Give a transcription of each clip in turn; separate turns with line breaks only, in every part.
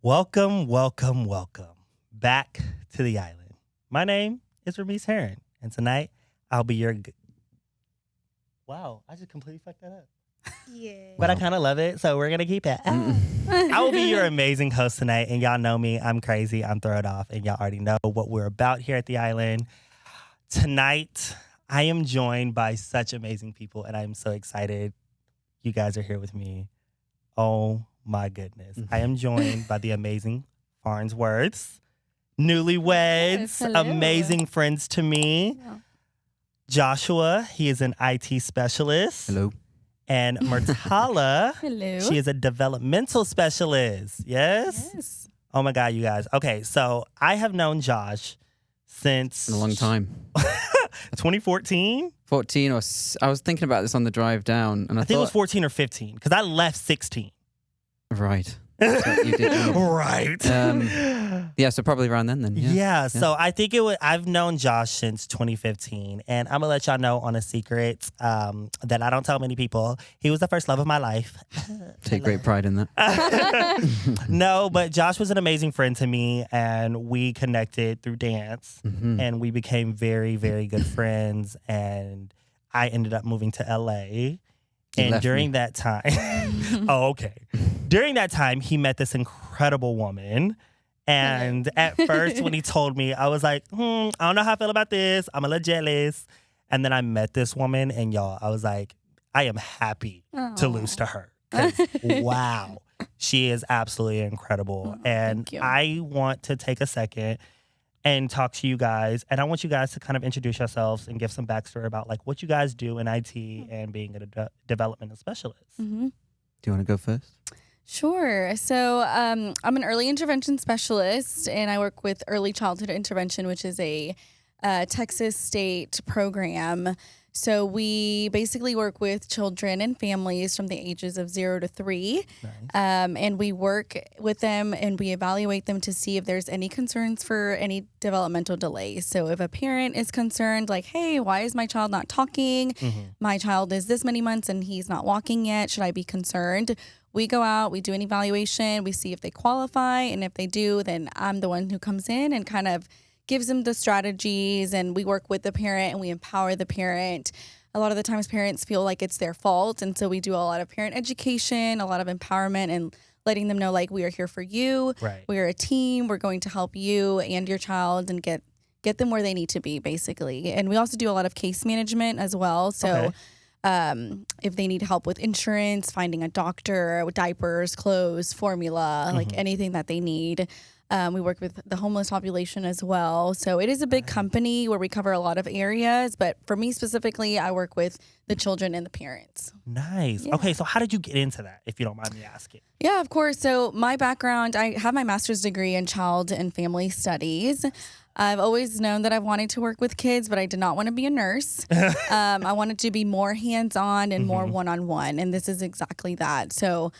Welcome, welcome, welcome back to the island. My name is Ramiz Heron, and tonight I'll be your. Wow, I just completely fucked that up.
Yeah.
But I kind of love it, so we're going to keep it. I will be your amazing host tonight, and y'all know me. I'm crazy, I'm thrown off, and y'all already know what we're about here at the island. Tonight, I am joined by such amazing people, and I'm so excited you guys are here with me. Oh my goodness. I am joined by the amazing Farnsworths, newlyweds,
Yes, hello.
amazing friends to me.
Yeah.
Joshua, he is an IT specialist.
Hello.
And Murtala,
Hello.
she is a developmental specialist. Yes?
Yes.
Oh my God, you guys. Okay, so I have known Josh since
In a long time.
2014.
14 or I was thinking about this on the drive down, and I
I think it was
thought,
14 or 15 because I left 16.
right. That's what you did, didn't you?
Right.
Yeah, so probably around then.
Yeah, so I think I've known Josh since 2015, and I'm gonna let y'all know on a secret that I don't tell many people. He was the first love of my life.
Take great pride in that.
No, but Josh was an amazing friend to me, and we connected through dance, and we became very, very good friends. And I ended up moving to LA, and
left
during
me.
that time, oh, okay. During that time, he met this incredible woman. And at first, when he told me, I was like, I don't know how I feel about this. I'm a little jealous. And then I met this woman, and y'all, I was like, I am happy to lose to her. 'Cause, wow, she is absolutely incredible. And
thank you.
I want to take a second and talk to you guys. And I want you guys to kind of introduce yourselves and give some backstory about like what you guys do in IT and being a developmental specialist.
Mm-hmm.
Do you want to go first?
Sure. So I'm an early intervention specialist, and I work with Early Childhood Intervention, which is a Texas state program. So we basically work with children and families from the ages of 0 to 3.
Nice.
And we work with them and we evaluate them to see if there's any concerns for any developmental delays. So if a parent is concerned, like, hey, why is my child not talking? My child is this many months and he's not walking yet. Should I be concerned? We go out, we do an evaluation, we see if they qualify. And if they do, then I'm the one who comes in and kind of gives them the strategies, and we work with the parent and we empower the parent. A lot of the times parents feel like it's their fault. And so we do a lot of parent education, a lot of empowerment, and letting them know, like, we are here for you.
Right.
We are a team. We're going to help you and your child and get them where they need to be, basically. And we also do a lot of case management as well. So if they need help with insurance, finding a doctor, diapers, clothes, formula, like anything that they need. We work with the homeless population as well. So it is a big company where we cover a lot of areas. But for me specifically, I work with the children and the parents.
Nice.
Yeah.
Okay, so how did you get into that, if you don't mind me asking?
Yeah, of course. So my background, I have my master's degree in child and family studies. I've always known that I wanted to work with kids, but I did not want to be a nurse. I wanted to be more hands-on and more one-on-one. And this is exactly that. So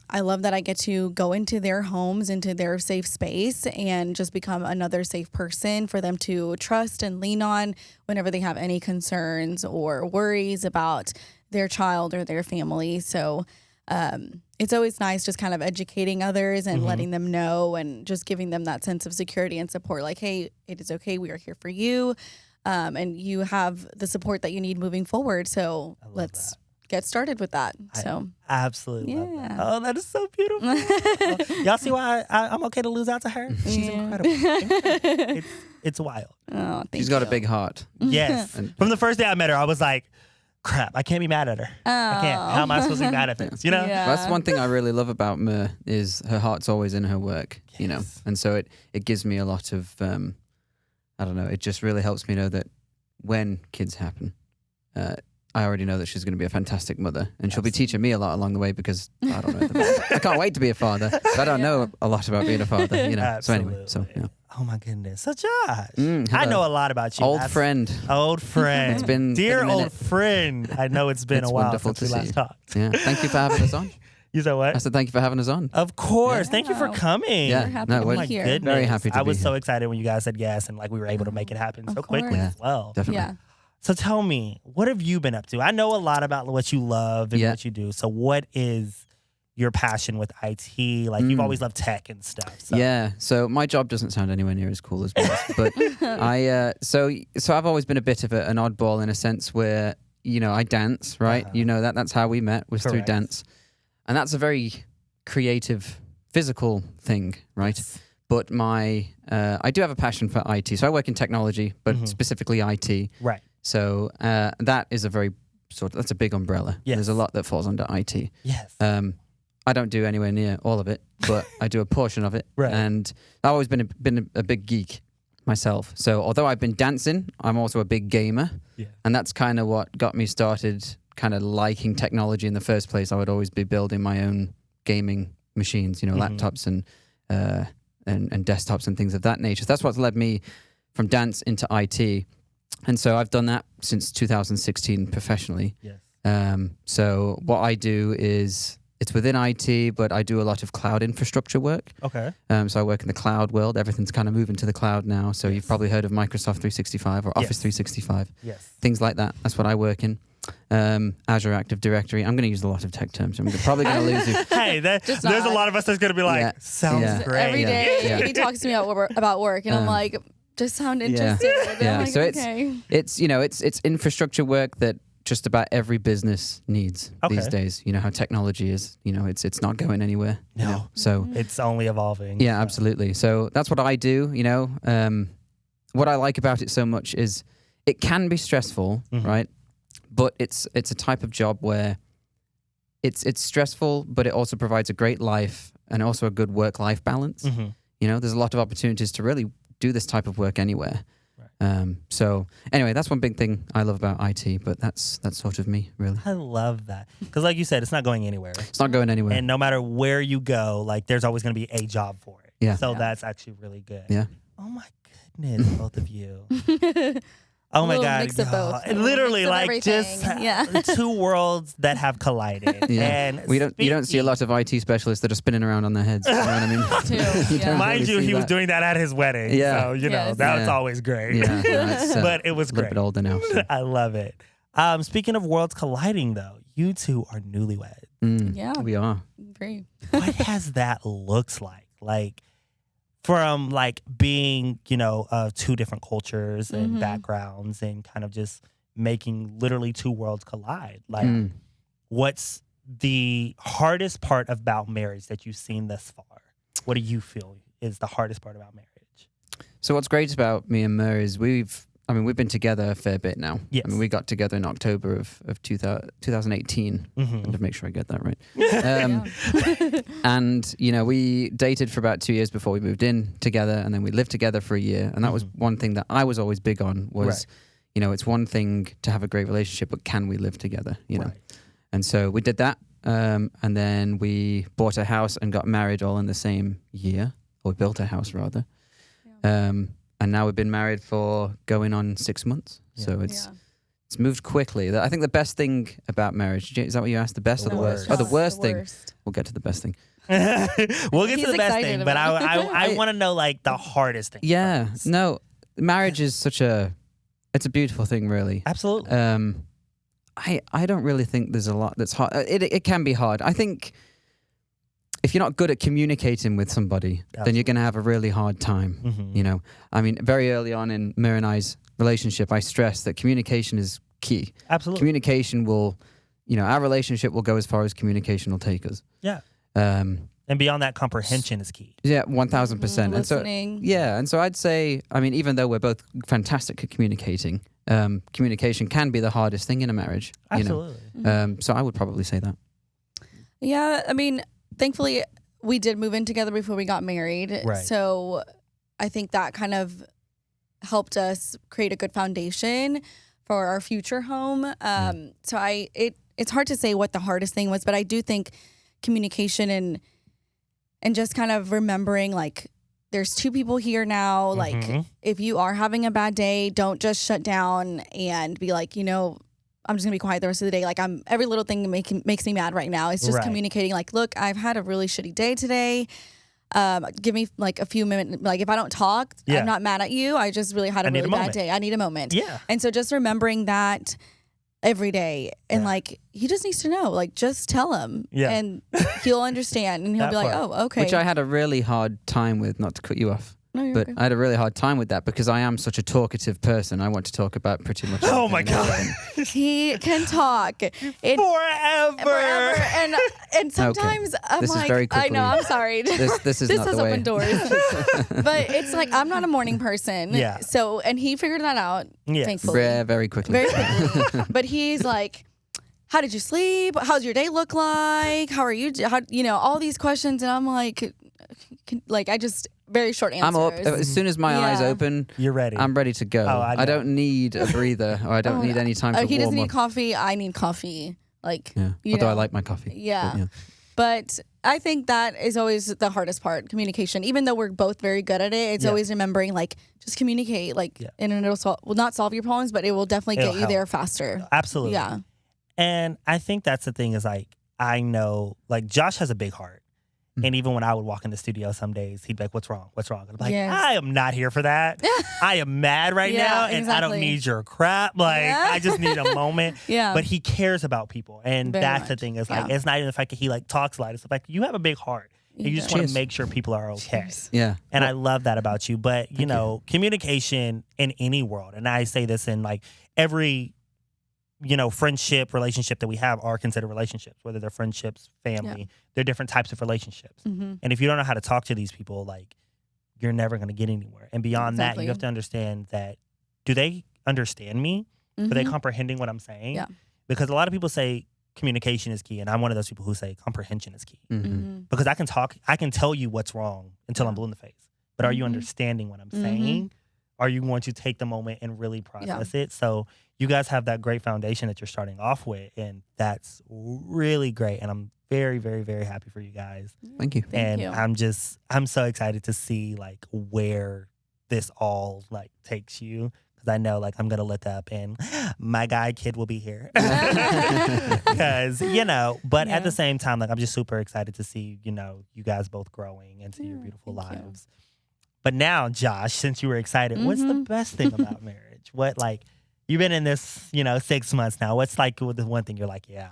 I love that I get to go into their homes, into their safe space, and just become another safe person for them to trust and lean on whenever they have any concerns or worries about their child or their family. So it's always nice just kind of educating others and letting them know and just giving them that sense of security and support. Like, hey, it is okay. We are here for you. And you have the support that you need moving forward. So let's get started with that. So
I absolutely love that.
Yeah.
Oh, that is so beautiful. Oh, y'all see why I'm okay to lose out to her? She's incredible. It's wild.
oh, thank
She's got
you.
a big heart.
Yes. From the first day I met her, I was like, crap, I can't be mad at her. I can't. How am I supposed to be mad at this? You know?
Yeah.
That's one thing I really love about Mer is her heart's always in her work, you know,
Yes.
and so it gives me a lot of, I don't know, it just really helps me know that when kids happen, I already know that she's going to be a fantastic mother, and she'll be teaching me a lot along the way because I don't know. I can't wait to be a father. But I don't know a lot about being a father, you know. So anyway,
Absolutely. Oh my goodness. So Josh, I
hello.
know a lot about you.
Old friend.
Old friend.
It's been
Dear
a minute.
old friend. I know it's been
It's
a while
wonderful
since we
to see
last
you.
talked.
Yeah. Thank you for having us on.
You said what?
I said thank you for having us on.
Of course.
Yeah.
Thank you for coming.
Yeah.
We're happy
No,
to
we're
be
My
here.
goodness.
Very happy to
I
be
was so
here.
excited when you guys said yes and like we were able to make it happen so
Of
quickly
course.
as well.
Definitely.
Yeah.
So tell me, what have you been up to? I know a lot about what you love and
Yeah.
what you do. So what is your passion with IT. Like you've always loved tech and stuff. So.
Yeah. So my job doesn't sound anywhere near as cool as yours, but so I've always been a bit of an oddball in a sense where, you know, I dance, right? You know, that's how we met, was through dance. And that's a very creative, physical thing, right?
Yes.
But I do have a passion for IT. So I work in technology, but specifically IT.
Right.
So that is a very that's a big umbrella.
Yes.
There's a lot that falls under IT.
Yes.
I don't do anywhere near all of it, but I do a portion of it.
Right.
And I've always been a big geek myself. So although I've been dancing, I'm also a big gamer.
Yeah.
And that's kind of what got me started kind of liking technology in the first place. I would always be building my own gaming machines, you know, laptops and desktops and things of that nature. That's what's led me from dance into IT. And so I've done that since 2016 professionally.
Yes.
So what I do is it's within IT, but I do a lot of cloud infrastructure work.
Okay.
So I work in the cloud world. Everything's kind of moving to the cloud now. So you've probably heard of Microsoft 365 or Office 365.
Yes.
Things like that. That's what I work in. Azure Active Directory. I'm going to use a lot of tech terms. I'm probably going to lose you.
Hey, there's a lot of us that's going to be like, sounds great.
Every day he talks to me about work, and I'm like, just sound interested.
Yeah.
Like,
So
okay.
it's you know it's infrastructure work that just about every business needs these days. You know how technology is. You know it's not going anywhere.
No.
You know? So
It's only evolving.
yeah, absolutely. So that's what I do. You know, what I like about it so much is it can be stressful, right? But it's a type of job where it's stressful, but it also provides a great life and also a good work-life balance. You know, there's a lot of opportunities to really do this type of work anywhere. Right. So anyway, that's one big thing I love about IT, but that's sort of me, really.
I love that. Because like you said, it's not going anywhere.
It's not going anywhere.
And no matter where you go, like there's always going to be a job for it.
Yeah.
So that's actually really good.
Yeah.
Oh my goodness, both of you. Oh my God.
Mix of both.
And literally,
Mix of
like
everything.
just two worlds that have collided.
Yeah.
And
you don't see a lot of IT specialists that are spinning around on their heads. You know what I mean?
Too,
You
yeah.
don't
Mind
really
you,
see
he was
that.
doing that at his wedding.
Yeah.
So, you know,
Yes.
that's
Yeah.
always great.
Yeah, it's,
But it was
a little
great.
bit older now. So.
I love it. Speaking of worlds colliding, though, you two are newlyweds.
Yeah.
We are.
Agree.
What has that looks like? Like from like being, you know, two different cultures and backgrounds and kind of just making literally two worlds collide. Like what's the hardest part about marriage that you've seen thus far? What do you feel is the hardest part about marriage?
So what's great about me and Mer is we've been together a fair bit now.
Yes.
I mean, we got together in October of 2018. I have to make sure I get that right. And, you know, we dated for about 2 years before we moved in together, and then we lived together for a year. And that was one thing that I was always big on was, you know, it's one thing to have a great relationship, but can we live together, you know?
Right.
And so we did that. And then we bought a house and got married all in the same year, or we built a house rather. Yeah. And now we've been married for going on 6 months.
Yeah.
So it's moved quickly. I think the best thing about marriage, is that what you asked? The best or the worst? Oh, the worst thing. We'll get to the best thing.
We'll get
He's
to the best
excited
thing, but
about
I want to know like the hardest thing.
Yeah.
first.
No, marriage is it's a beautiful thing, really.
Absolutely.
I don't really think there's a lot that's hard. It can be hard. I think if you're not good at communicating with somebody, then you're going to have a really hard time. You know, I mean, very early on in Mir and I's relationship, I stressed that communication is key.
Absolutely.
Communication will, you know, our relationship will go as far as communication will take us.
Yeah. And beyond that, comprehension is key.
Yeah, 1,000%. And so,
Listening.
yeah, and so I'd say, I mean, even though we're both fantastic at communicating, communication can be the hardest thing in a marriage.
Absolutely.
You know? So I would probably say that.
Yeah, I mean, thankfully we did move in together before we got married.
Right.
So I think that kind of helped us create a good foundation for our future home. So it's hard to say what the hardest thing was, but I do think communication and just kind of remembering like there's two people here now. Like if you are having a bad day, don't just shut down and be like, you know, I'm just gonna be quiet the rest of the day. Like every little thing makes me mad right now. It's just communicating like, look, I've had a really shitty day today. Give me like a few minutes. Like if I don't talk, I'm not mad at you. I just really had a really bad day. I need a moment.
Yeah.
And so just remembering that every day. And
Yeah.
like, he just needs to know, like, just tell him
Yeah.
and he'll understand and he'll
That
be like,
part.
oh, okay.
Which I had a really hard time with, not to cut you off.
No, you're
But
okay.
I had a really hard time with that because I am such a talkative person. I want to talk about pretty much
Oh my
anything and
God.
everything.
He can talk. It,
Forever.
forever. And sometimes I'm
This is
like,
very
I know,
quickly-
I'm sorry.
This is
This
not
has
the way.
opened doors. But it's like, I'm not a morning person.
Yeah.
So, and he figured that out,
Yes.
thankfully.
Very quickly.
Very quickly. But he's like, how did you sleep? How's your day look like? How are you? How, you know, all these questions. And I'm like, I just, very short answers.
I'm up. As soon as my eyes
Yeah.
open,
You're ready.
I'm ready to go.
Oh, I know.
I don't need a breather or I don't
Oh,
need
no.
any time to
He doesn't
warm
need
up.
coffee. I need coffee. Like,
Yeah.
you
Although I
know.
like my coffee.
Yeah.
But,
But I think that is always the hardest part, communication. Even though we're both very good at it, it's
Yeah.
always remembering, like, just communicate, like,
Yeah.
and it'll not solve your problems, but it will definitely
It'll
get you
help.
there faster.
Absolutely.
Yeah.
And I think that's the thing is like, I know, like, Josh has a big heart. And even when I would walk in the studio some days, he'd be like, what's wrong? What's wrong? And I'm like,
Yes.
I am not here for that. I am mad right
Yeah,
now and I don't
exactly.
need your crap. Like,
Yeah.
I just need a moment.
Yeah.
But he cares about people. And
Very
that's the
much.
thing is like,
Yeah.
it's not even the fact that he like talks a lot. It's the fact that you have a big heart. And you just want
Cheers.
to make sure people are okay.
Cheers.
Yeah.
And I love that about you. But, you know, communication in any world, and I say this in like every, you know, friendship, relationship that we have are considered relationships, whether they're friendships, family, they're different types of relationships.
Mm-hmm.
And if you don't know how to talk to these people, like, you're never going to get anywhere. And beyond that,
Exactly.
you have to understand that, do they understand me? Are they comprehending what I'm saying?
Yeah.
Because a lot of people say communication is key. And I'm one of those people who say comprehension is key.
Mhm.
Because I can tell you what's wrong until I'm blue in the face. But are you
Mhm.
understanding what I'm
Mhm.
saying? Are you going to take the moment and really process it? So you guys have that great foundation that you're starting off with, and that's really great. And I'm very, very, very happy for you guys.
Thank you.
Thank
and
you.
I'm so excited to see like where this all like takes you. Because I know like I'm gonna look up and my guy kid will be here. Because, you know, but at
Yeah.
the same time, like I'm just super excited to see, you know, you guys both growing into your
Yeah,
beautiful
thank you.
lives. But now, Josh, since you were excited, what's the
Mhm.
best thing about marriage? What like you've been in this, you know, 6 months now. What's like the one thing you're like, yeah,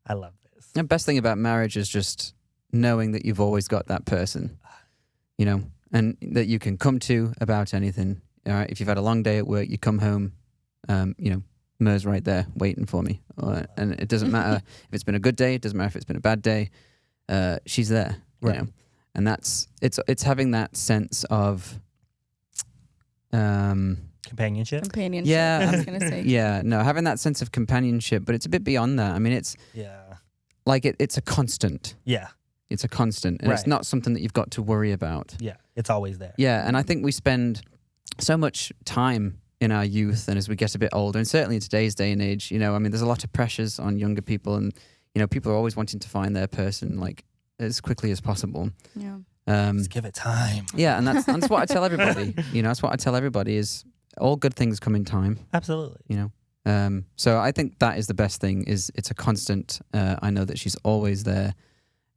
I love this.
The best thing about marriage is just knowing that you've always got that person, you know, and that you can come to about anything. All right, if you've had a long day at work, you come home, you know, Mer's right there waiting for me, and it doesn't matter if it's been a good day. It doesn't matter if it's been a bad day. She's there, you
Right.
know, and it's having that sense of,
Companionship.
Companionship.
Yeah,
I was gonna say.
yeah, no, having that sense of companionship, but it's a bit beyond that. I mean, it's
Yeah.
like it's a constant.
Yeah.
It's a constant, and it's
Right.
not something that you've got to worry about.
Yeah. It's always there.
Yeah, and I think we spend so much time in our youth and as we get a bit older, and certainly in today's day and age, you know, I mean, there's a lot of pressures on younger people, and, you know, people are always wanting to find their person, like, as quickly as possible.
Yeah.
Just give it time.
Yeah, and that's what I tell everybody, you know, that's what I tell everybody is all good things come in time,
Absolutely.
you know. So I think that is the best thing, is it's a constant. I know that she's always there,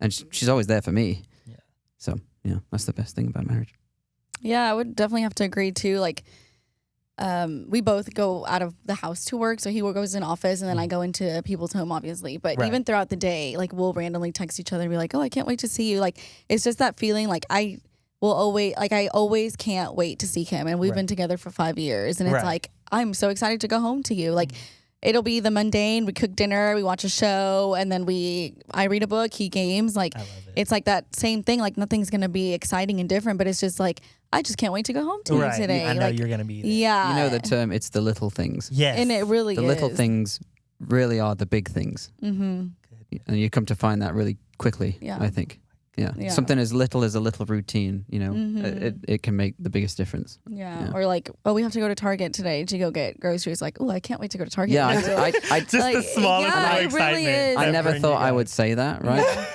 and she's always there for me.
Yeah.
So, yeah, that's the best thing about marriage.
Yeah, I would definitely have to agree too. Like, we both go out of the house to work. So he goes in office and then I go into people's home, obviously. But
Right.
even throughout the day, like we'll randomly text each other and be like, oh, I can't wait to see you. Like, it's just that feeling like I always can't wait to see him. And we've
Right.
been together for 5 years. And it's
Right.
like, I'm so excited to go home to you. Like, it'll be the mundane. We cook dinner, we watch a show, and then I read a book, he games. Like,
I love it.
it's like that same thing. Like, nothing's going to be exciting and different, but it's just like, I just can't wait to go home to
right.
you today.
I know
like,
you're gonna be there.
yeah.
You know the term, it's the little things.
Yes.
And it really
The
is.
little things really are the big things.
Mm-hmm.
And you come to find that really quickly,
Yeah.
I think. Yeah.
Yeah.
Something as little as a little routine, you know,
Mhm.
it can make the biggest difference.
Yeah.
Yeah.
Or like, oh, we have to go to Target today to go get groceries. Like, oh, I can't wait to go to Target.
Yeah,
now.
Just the smallest
yeah,
little
it really
excitement.
is.
I
that
never
brings
thought
you
I
guys.
would say that, right?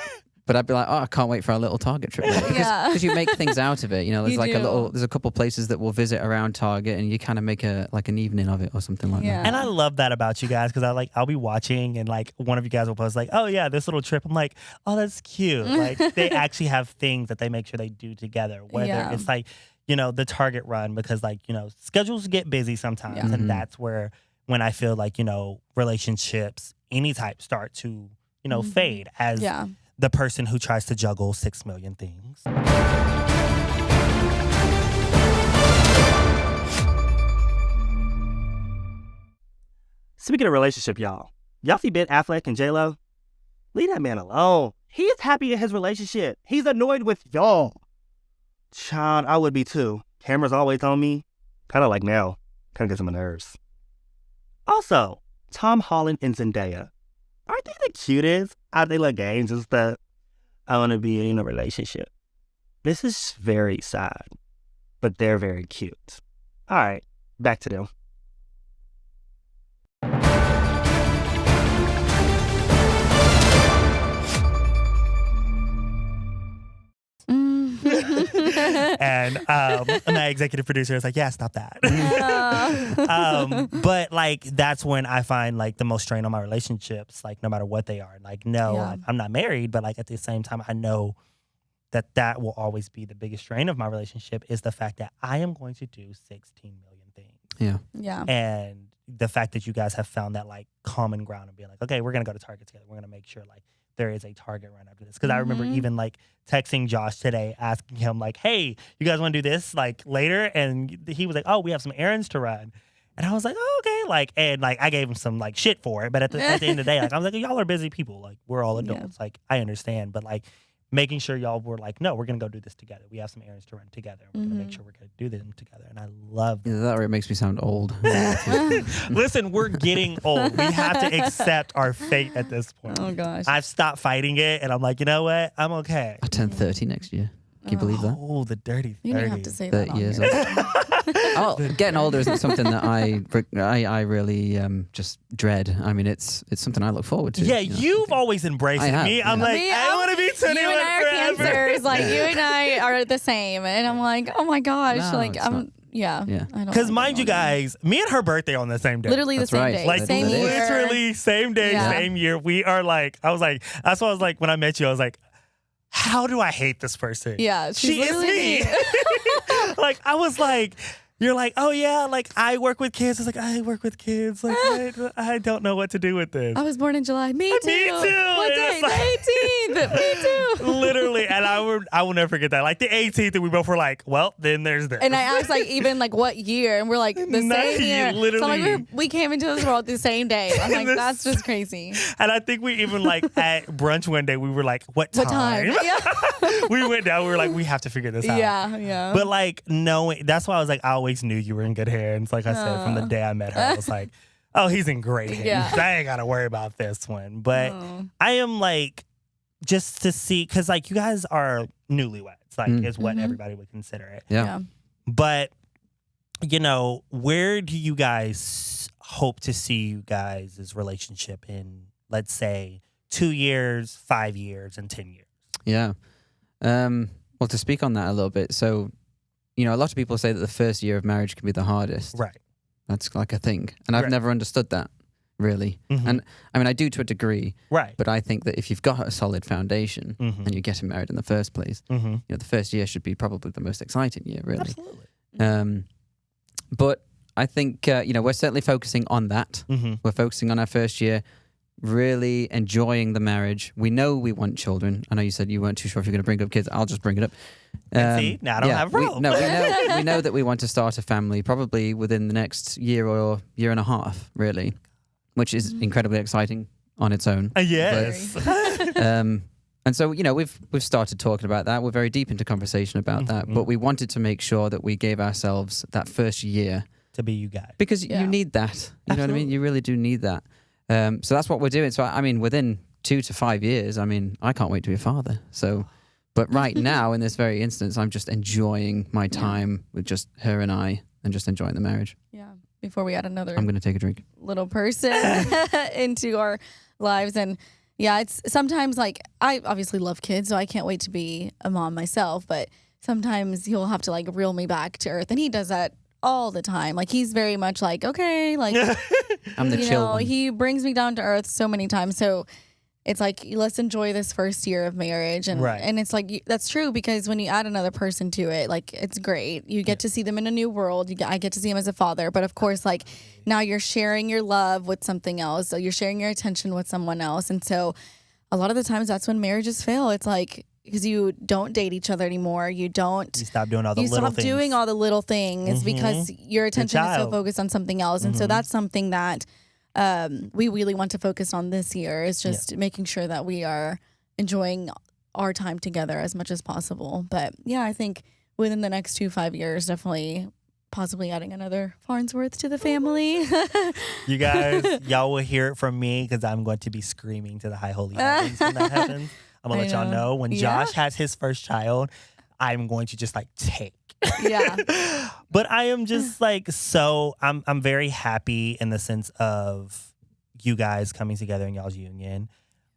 But I'd be like, oh, I can't wait for our little Target trip.
Yeah.
Because you make things out of it. You know, there's
You
like
do.
there's a couple places that we'll visit around Target and you kind of make an evening of it or something like
Yeah.
that.
And I love that about you guys because I'll be watching and like one of you guys will post like, oh yeah, this little trip. I'm like, oh, that's cute. Like they actually have things that they make sure they do together. Whether
Yeah.
it's like, you know, the Target run because like, you know, schedules get busy sometimes
Yeah.
Mhm.
and that's where when I feel like, relationships, any type, start to, fade as the person who tries to juggle 6 million things.
Speaking of relationship, y'all see Ben Affleck and J-Lo? Leave that man alone. He is happy in his relationship. He's annoyed with y'all. Child, I would be too. Camera's always on me. Kind of like now. Kind of gets on my nerves. Also, Tom Holland and Zendaya. Aren't they the cutest? How they look games and stuff. I want to be in a relationship. This is very sad. But they're very cute. All right, back to them.
And my executive producer is like, yeah, stop that. But like, that's when I find like the most strain on my relationships, like no matter what they are. Like, no, like, I'm not married, but like at the same time, I know that will always be the biggest strain of my relationship is the fact that I am going to do 16 million things.
Yeah.
Yeah.
And the fact that you guys have found that like common ground and being like, okay, we're going to go to Target together. We're going to make sure like there is a Target run after this. Because I remember even like texting Josh today, asking him like, hey, you guys want to do this like later? And he was like, oh, we have some errands to run. And I was like, oh, okay. Like, and like, I gave him some like shit for it. But at the end of the day, like, I was like, y'all are busy people. Like, we're all adults. Like, I understand. But like, making sure y'all were like, no, we're going to go do this together. We have some errands to run together. We're going to make sure we're going to do them together. And I love that.
Either that or it makes me sound old.
Listen, we're getting old. We have to accept our fate at this point.
Oh, gosh.
I've stopped fighting it, and I'm like, you know what? I'm okay.
I turn 30 next year. Can you believe that?
Oh, the dirty 30.
You don't have to say that
30
on
years
here.
old. Oh, getting older isn't something that I really just dread. I mean, it's something I look forward to.
Yeah,
you know.
you've always embraced
I have,
me. I'm
yeah.
like, I want to be 21
You and I are
forever.
cancers. Like, you and I are the same. And I'm like, oh my gosh.
No,
like,
it's
I'm,
not.
yeah.
Yeah.
Because mind you guys, me and her birthday on the same day.
Literally the
That's
same
right.
day.
Like
same year.
literally same day,
Yeah.
same year. We are like, I was like, that's why I was like, when I met you, I was like, how do I hate this person?
Yeah.
She
she's
is
literally
me. Like, I was like, you're like, oh yeah, like I work with kids. I was like, I work with kids. Like, I don't know what to do with this.
I was born in July. Me too.
Me too.
What
And
day?
it's like-
The 18th. Me too.
Literally, and I will never forget that. Like the 18th, and we both were like, well, then there's this.
And I asked like even like what year, and we're like the
No,
same
you
year.
literally-
So I'm like we came into this world the same day. I'm like
This-
that's just crazy.
And I think we even like at brunch one day, we were like, what time?
What time? Yeah.
We went down, we were like, we have to figure this out.
Yeah.
But like knowing, that's why I was like, I always knew you were in good hands. Like I said, from the day I met her, I was like, oh, he's in great hands.
Yeah.
I ain't got to worry about this one. But
Oh.
I am like, just to see, because like you guys are newlyweds, like is what everybody would consider it.
Yeah.
But, where do you guys hope to see you guys' relationship in, let's say, 2 years, 5 years, and 10 years?
Yeah. Well, to speak on that a little bit, so, a lot of people say that the first year of marriage can be the hardest.
Right.
That's like a thing. And I've
Right.
never understood that, really.
Mhm.
And I mean, I do to a degree,
Right.
but I think that if you've got a solid foundation
Mhm.
and you're getting married in the first place,
Mm-hmm.
the first year should be probably the most exciting year, really.
Absolutely.
But I think, we're certainly focusing on that.
Mm-hmm.
We're focusing on our first year, really enjoying the marriage. We know we want children. I know you said you weren't too sure if you're going to bring up kids. I'll just bring it up.
See, now I don't have a problem.
We know that we want to start a family probably within the next year or year and a half, really, which is incredibly exciting on its own.
Yes.
And so, we've started talking about that. We're very deep into conversation about that, but we wanted to make sure that we gave ourselves that first year
To be you guys.
because
Yeah.
you need that. You know what I mean? You really do need that. So that's what we're doing. So, I mean, within 2 to 5 years, I mean, I can't wait to be a father. So, but right now, in this very instance, I'm just enjoying my time with just her and I and just enjoying the marriage.
Yeah. Before we add another
I'm going to take a drink.
little person into our lives. And yeah, it's sometimes like I obviously love kids, so I can't wait to be a mom myself. But sometimes he'll have to like reel me back to earth. And he does that all the time. Like he's very much like, okay, like
I'm the
you
chill
know,
one.
he brings me down to earth so many times. So it's like, let's enjoy this first year of marriage. And
Right.
and it's like, that's true, because when you add another person to it, like, it's great. You get to see them in a new world. I get to see him as a father. But of course, like, now you're sharing your love with something else. So you're sharing your attention with someone else. And so a lot of the times that's when marriages fail. It's like, because you don't date each other anymore. You
stop doing all the
you
little
stop
things.
doing all the little things because your attention is so
child.
focused on something else. And so that's something that we really want to focus on this year, is just making sure that we are enjoying our time together as much as possible. But yeah, I think within the next 5 years, definitely possibly adding another Farnsworth to the family.
You guys, y'all will hear it from me, because I'm going to be screaming to the high holy heavens when that happens. I'm going to let y'all know when Josh has his first child, I'm going to just like take.
Yeah.
But I am just like, so I'm very happy in the sense of you guys coming together in y'all's union,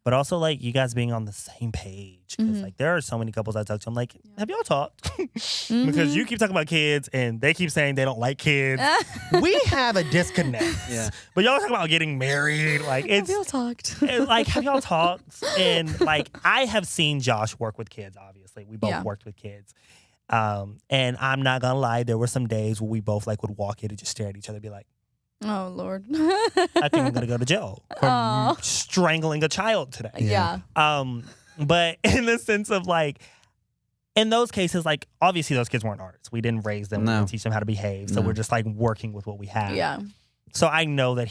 but also like you guys being on the same page. Because like there are so many couples I talk to, I'm like, have y'all talked? Because you keep talking about kids and they keep saying they don't like kids. We have a disconnect.
Yeah.
But y'all talking about getting married. Like
Have
it's
y'all talked?
like, have y'all talked? And like, I have seen Josh work with kids, obviously. We both
Yeah.
worked with kids. And I'm not gonna lie, there were some days where we both like would walk in and just stare at each other and be like,
Oh, Lord.
I think I'm gonna go to jail for
Aw.
strangling a child today.
Yeah.
But in the sense of like, in those cases, like obviously those kids weren't ours. We didn't raise them, we
No.
didn't teach them how to behave. So
No.
we're just like working with what we have.
Yeah.
So I know that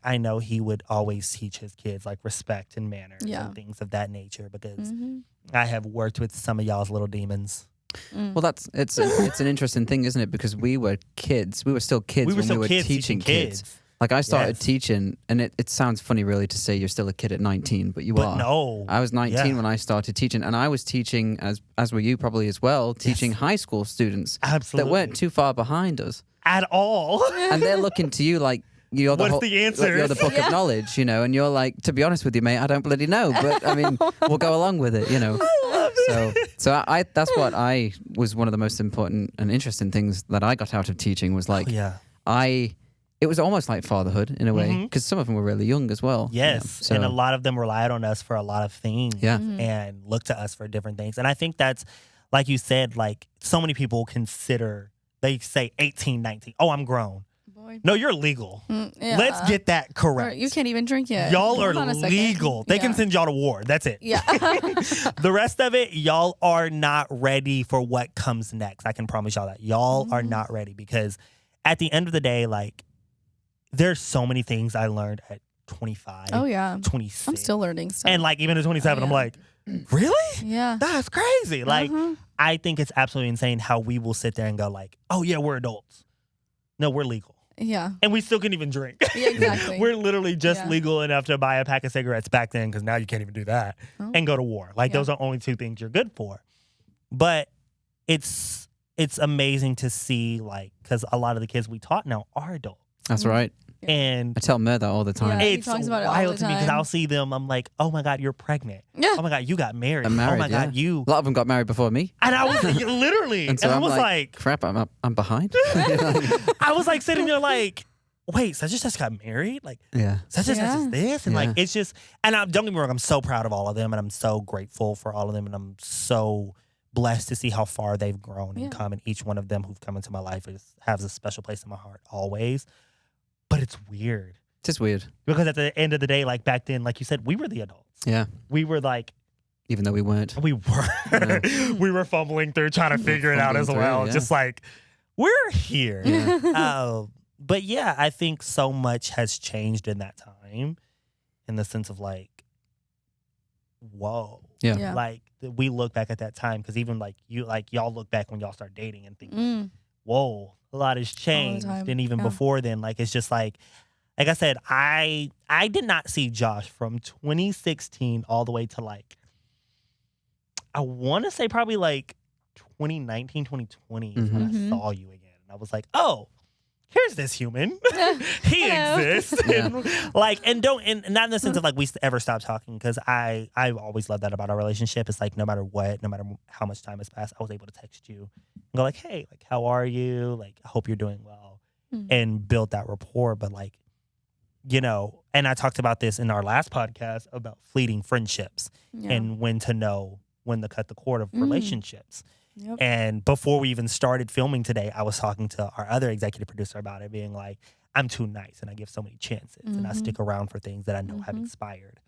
I know he would always teach his kids like respect and manners
Yeah.
and things of that nature, because
Mhm.
I have worked with some of y'all's little demons.
Well, it's an interesting thing, isn't it? Because we were kids. We were still kids
We were
when
still
we were
kids
teaching kids. Like I started
Yes.
teaching, and it sounds funny really to say you're still a kid at 19, but you
But
are.
no.
I was 19
Yeah.
when I started teaching, and I was teaching, as were you probably as well, teaching high school students
Absolutely.
that weren't too far behind us.
At all.
And they're looking to you like you're the
What's
whole,
the answer?
You're the book
Yeah.
of knowledge, and you're like, to be honest with you, mate, I don't bloody know, but I mean, we'll go along with it, So I that's what I was one of the most important and interesting things that I got out of teaching was like,
Yeah.
it was almost like fatherhood in a way, because some of them were really young as well.
Yes.
So,
And a lot of them relied on us for a lot of things.
Yeah.
And looked to us for different things. And I think that's, like you said, like so many people they say 18, 19. Oh, I'm grown.
Boy.
No, you're legal.
Yeah.
Let's get that correct.
You can't even drink yet.
Y'all are
Hold on a second.
legal. They can
Yeah.
send y'all to war. That's it.
Yeah.
The rest of it, y'all are not ready for what comes next. I can promise y'all that. Y'all are not ready, because at the end of the day, like, there's so many things I learned at 25,
Oh, yeah.
26.
I'm still learning stuff.
And like even at 27,
Oh,
I'm
yeah.
like, really?
yeah.
That's crazy. Like,
Uh-huh.
I think it's absolutely insane how we will sit there and go like, oh yeah, we're adults. No, we're legal.
Yeah.
And we still can't even drink.
Yeah, exactly.
We're literally just
Yeah.
legal enough to buy a pack of cigarettes back then, because now you can't even do that,
Oh.
and go to war. Like
Yeah.
those are only two things you're good for. But it's amazing to see, like, because a lot of the kids we taught now are adults.
that's right.
And
I tell Mer that all the time.
Yeah. He
it's
talks about it all
wild
the
to me, because
time.
I'll see them. I'm like, oh my God, you're pregnant.
Yeah.
Oh my God, you got married.
I'm married,
oh my God,
yeah.
you.
A lot of them got married before me.
And I was literally,
And so
I
I'm
was like,
crap, I'm behind.
I was like sitting there like, wait, such and such got married? Like,
Yeah.
such and such
Yeah.
is this? And like,
Yeah.
it's just, and don't get me wrong, I'm so proud of all of them, and I'm so grateful for all of them, and I'm so blessed to see how far they've grown and
Yeah.
come, and each one of them who've come into my life has a special place in my heart always. But it's weird,
It's just weird.
because at the end of the day, like back then, like you said, we were the adults.
Yeah.
We were like,
Even though we weren't.
we were, we were fumbling through trying to figure it out as
fumbling through,
well.
yeah.
Just like, we're here.
Yeah.
But yeah, I think so much has changed in that time, in the sense of like, whoa.
Yeah.
Yeah.
Like we look back at that time, because even like y'all look back when y'all start dating and think,
Mm.
whoa, a lot has changed.
time,
And even
yeah.
before then, like it's just like I said, I did not see Josh from 2016 all the way to like, I want to say probably like 2019, 2020 is when
Mhm.
I saw you again. And I was like, oh, here's this human. He
Hello.
exists.
Yeah.
And like, and not in the sense of like we ever stop talking, because I've always loved that about our relationship. It's like no matter what, no matter how much time has passed, I was able to text you and go like, hey, like, how are you? Like, I hope you're doing well,
Mm.
and build that rapport. But like, you know, and I talked about this in our last podcast about fleeting friendships
Yeah.
and when to know when to cut the cord of relationships.
Yep.
And before we even started filming today, I was talking to our other executive producer about it, being like, I'm too nice and I give so many chances and I stick around for things that I know have expired.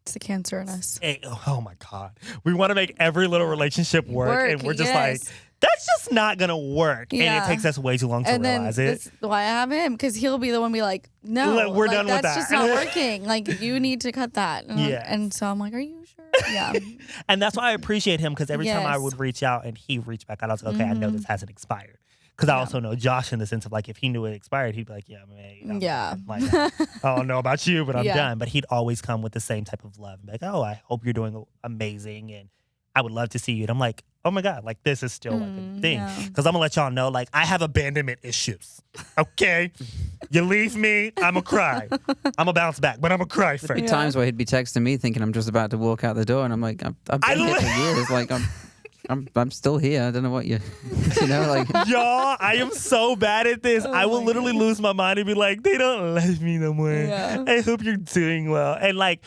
It's the cancer in us.
Oh my God. We want to make every little relationship work and we're just like, that's just not going to work. And
Yeah.
it takes us way too long to
And then
realize it.
that's why I have him, because he'll be the one be like, no,
Like, we're done with
that's
that.
just not working. Like, you need to cut that. And
Yes.
and so I'm like, are you sure? Yeah.
And that's why I appreciate him, because every time I
Yes.
would reach out and he reached back out, I was like, okay, I know this hasn't expired. Because I also know Josh in the sense of like, if he knew it expired, he'd be like, yeah, man, I'm
Yeah.
done. Like, I don't know about you, but I'm
Yeah.
done. But he'd always come with the same type of love. Be like, oh, I hope you're doing amazing. And I would love to see you. And I'm like, oh my God, like this is still like a thing.
yeah.
Because I'm going to let y'all know, like, I have abandonment issues. Okay? You leave me, I'm going to cry. I'm going to bounce back, but I'm going to cry
There'd be
first.
times where he'd be texting me thinking I'm just about to walk out the door, and I'm like, I've been here for years. Like I'm still here. I don't know what you know, like.
Y'all, I am so bad at this. I will literally lose my mind and be like, they don't love me no more.
Yeah.
I hope you're doing well. And like,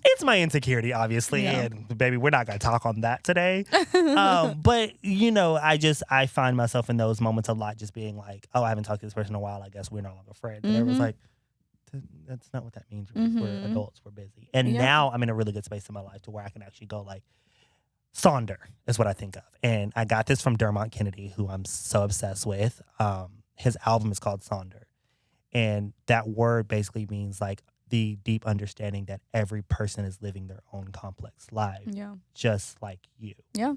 it's my insecurity, obviously.
Yeah.
And baby, we're not going to talk on that today. But, you know, I find myself in those moments a lot just being like, oh, I haven't talked to this person in a while. I guess we're no longer friends. And everyone's like, that's not what that means. We're adults. We're busy. And now I'm in a really good space in my life to where I can actually go like, Sonder is what I think of. And I got this from Dermot Kennedy, who I'm so obsessed with. His album is called Sonder. And that word basically means like the deep understanding that every person is living their own complex life,
Yeah.
just like you.
Yeah.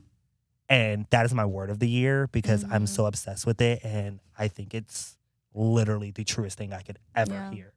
And that is my word of the year because I'm so obsessed with it. And I think it's literally the truest thing I could ever hear.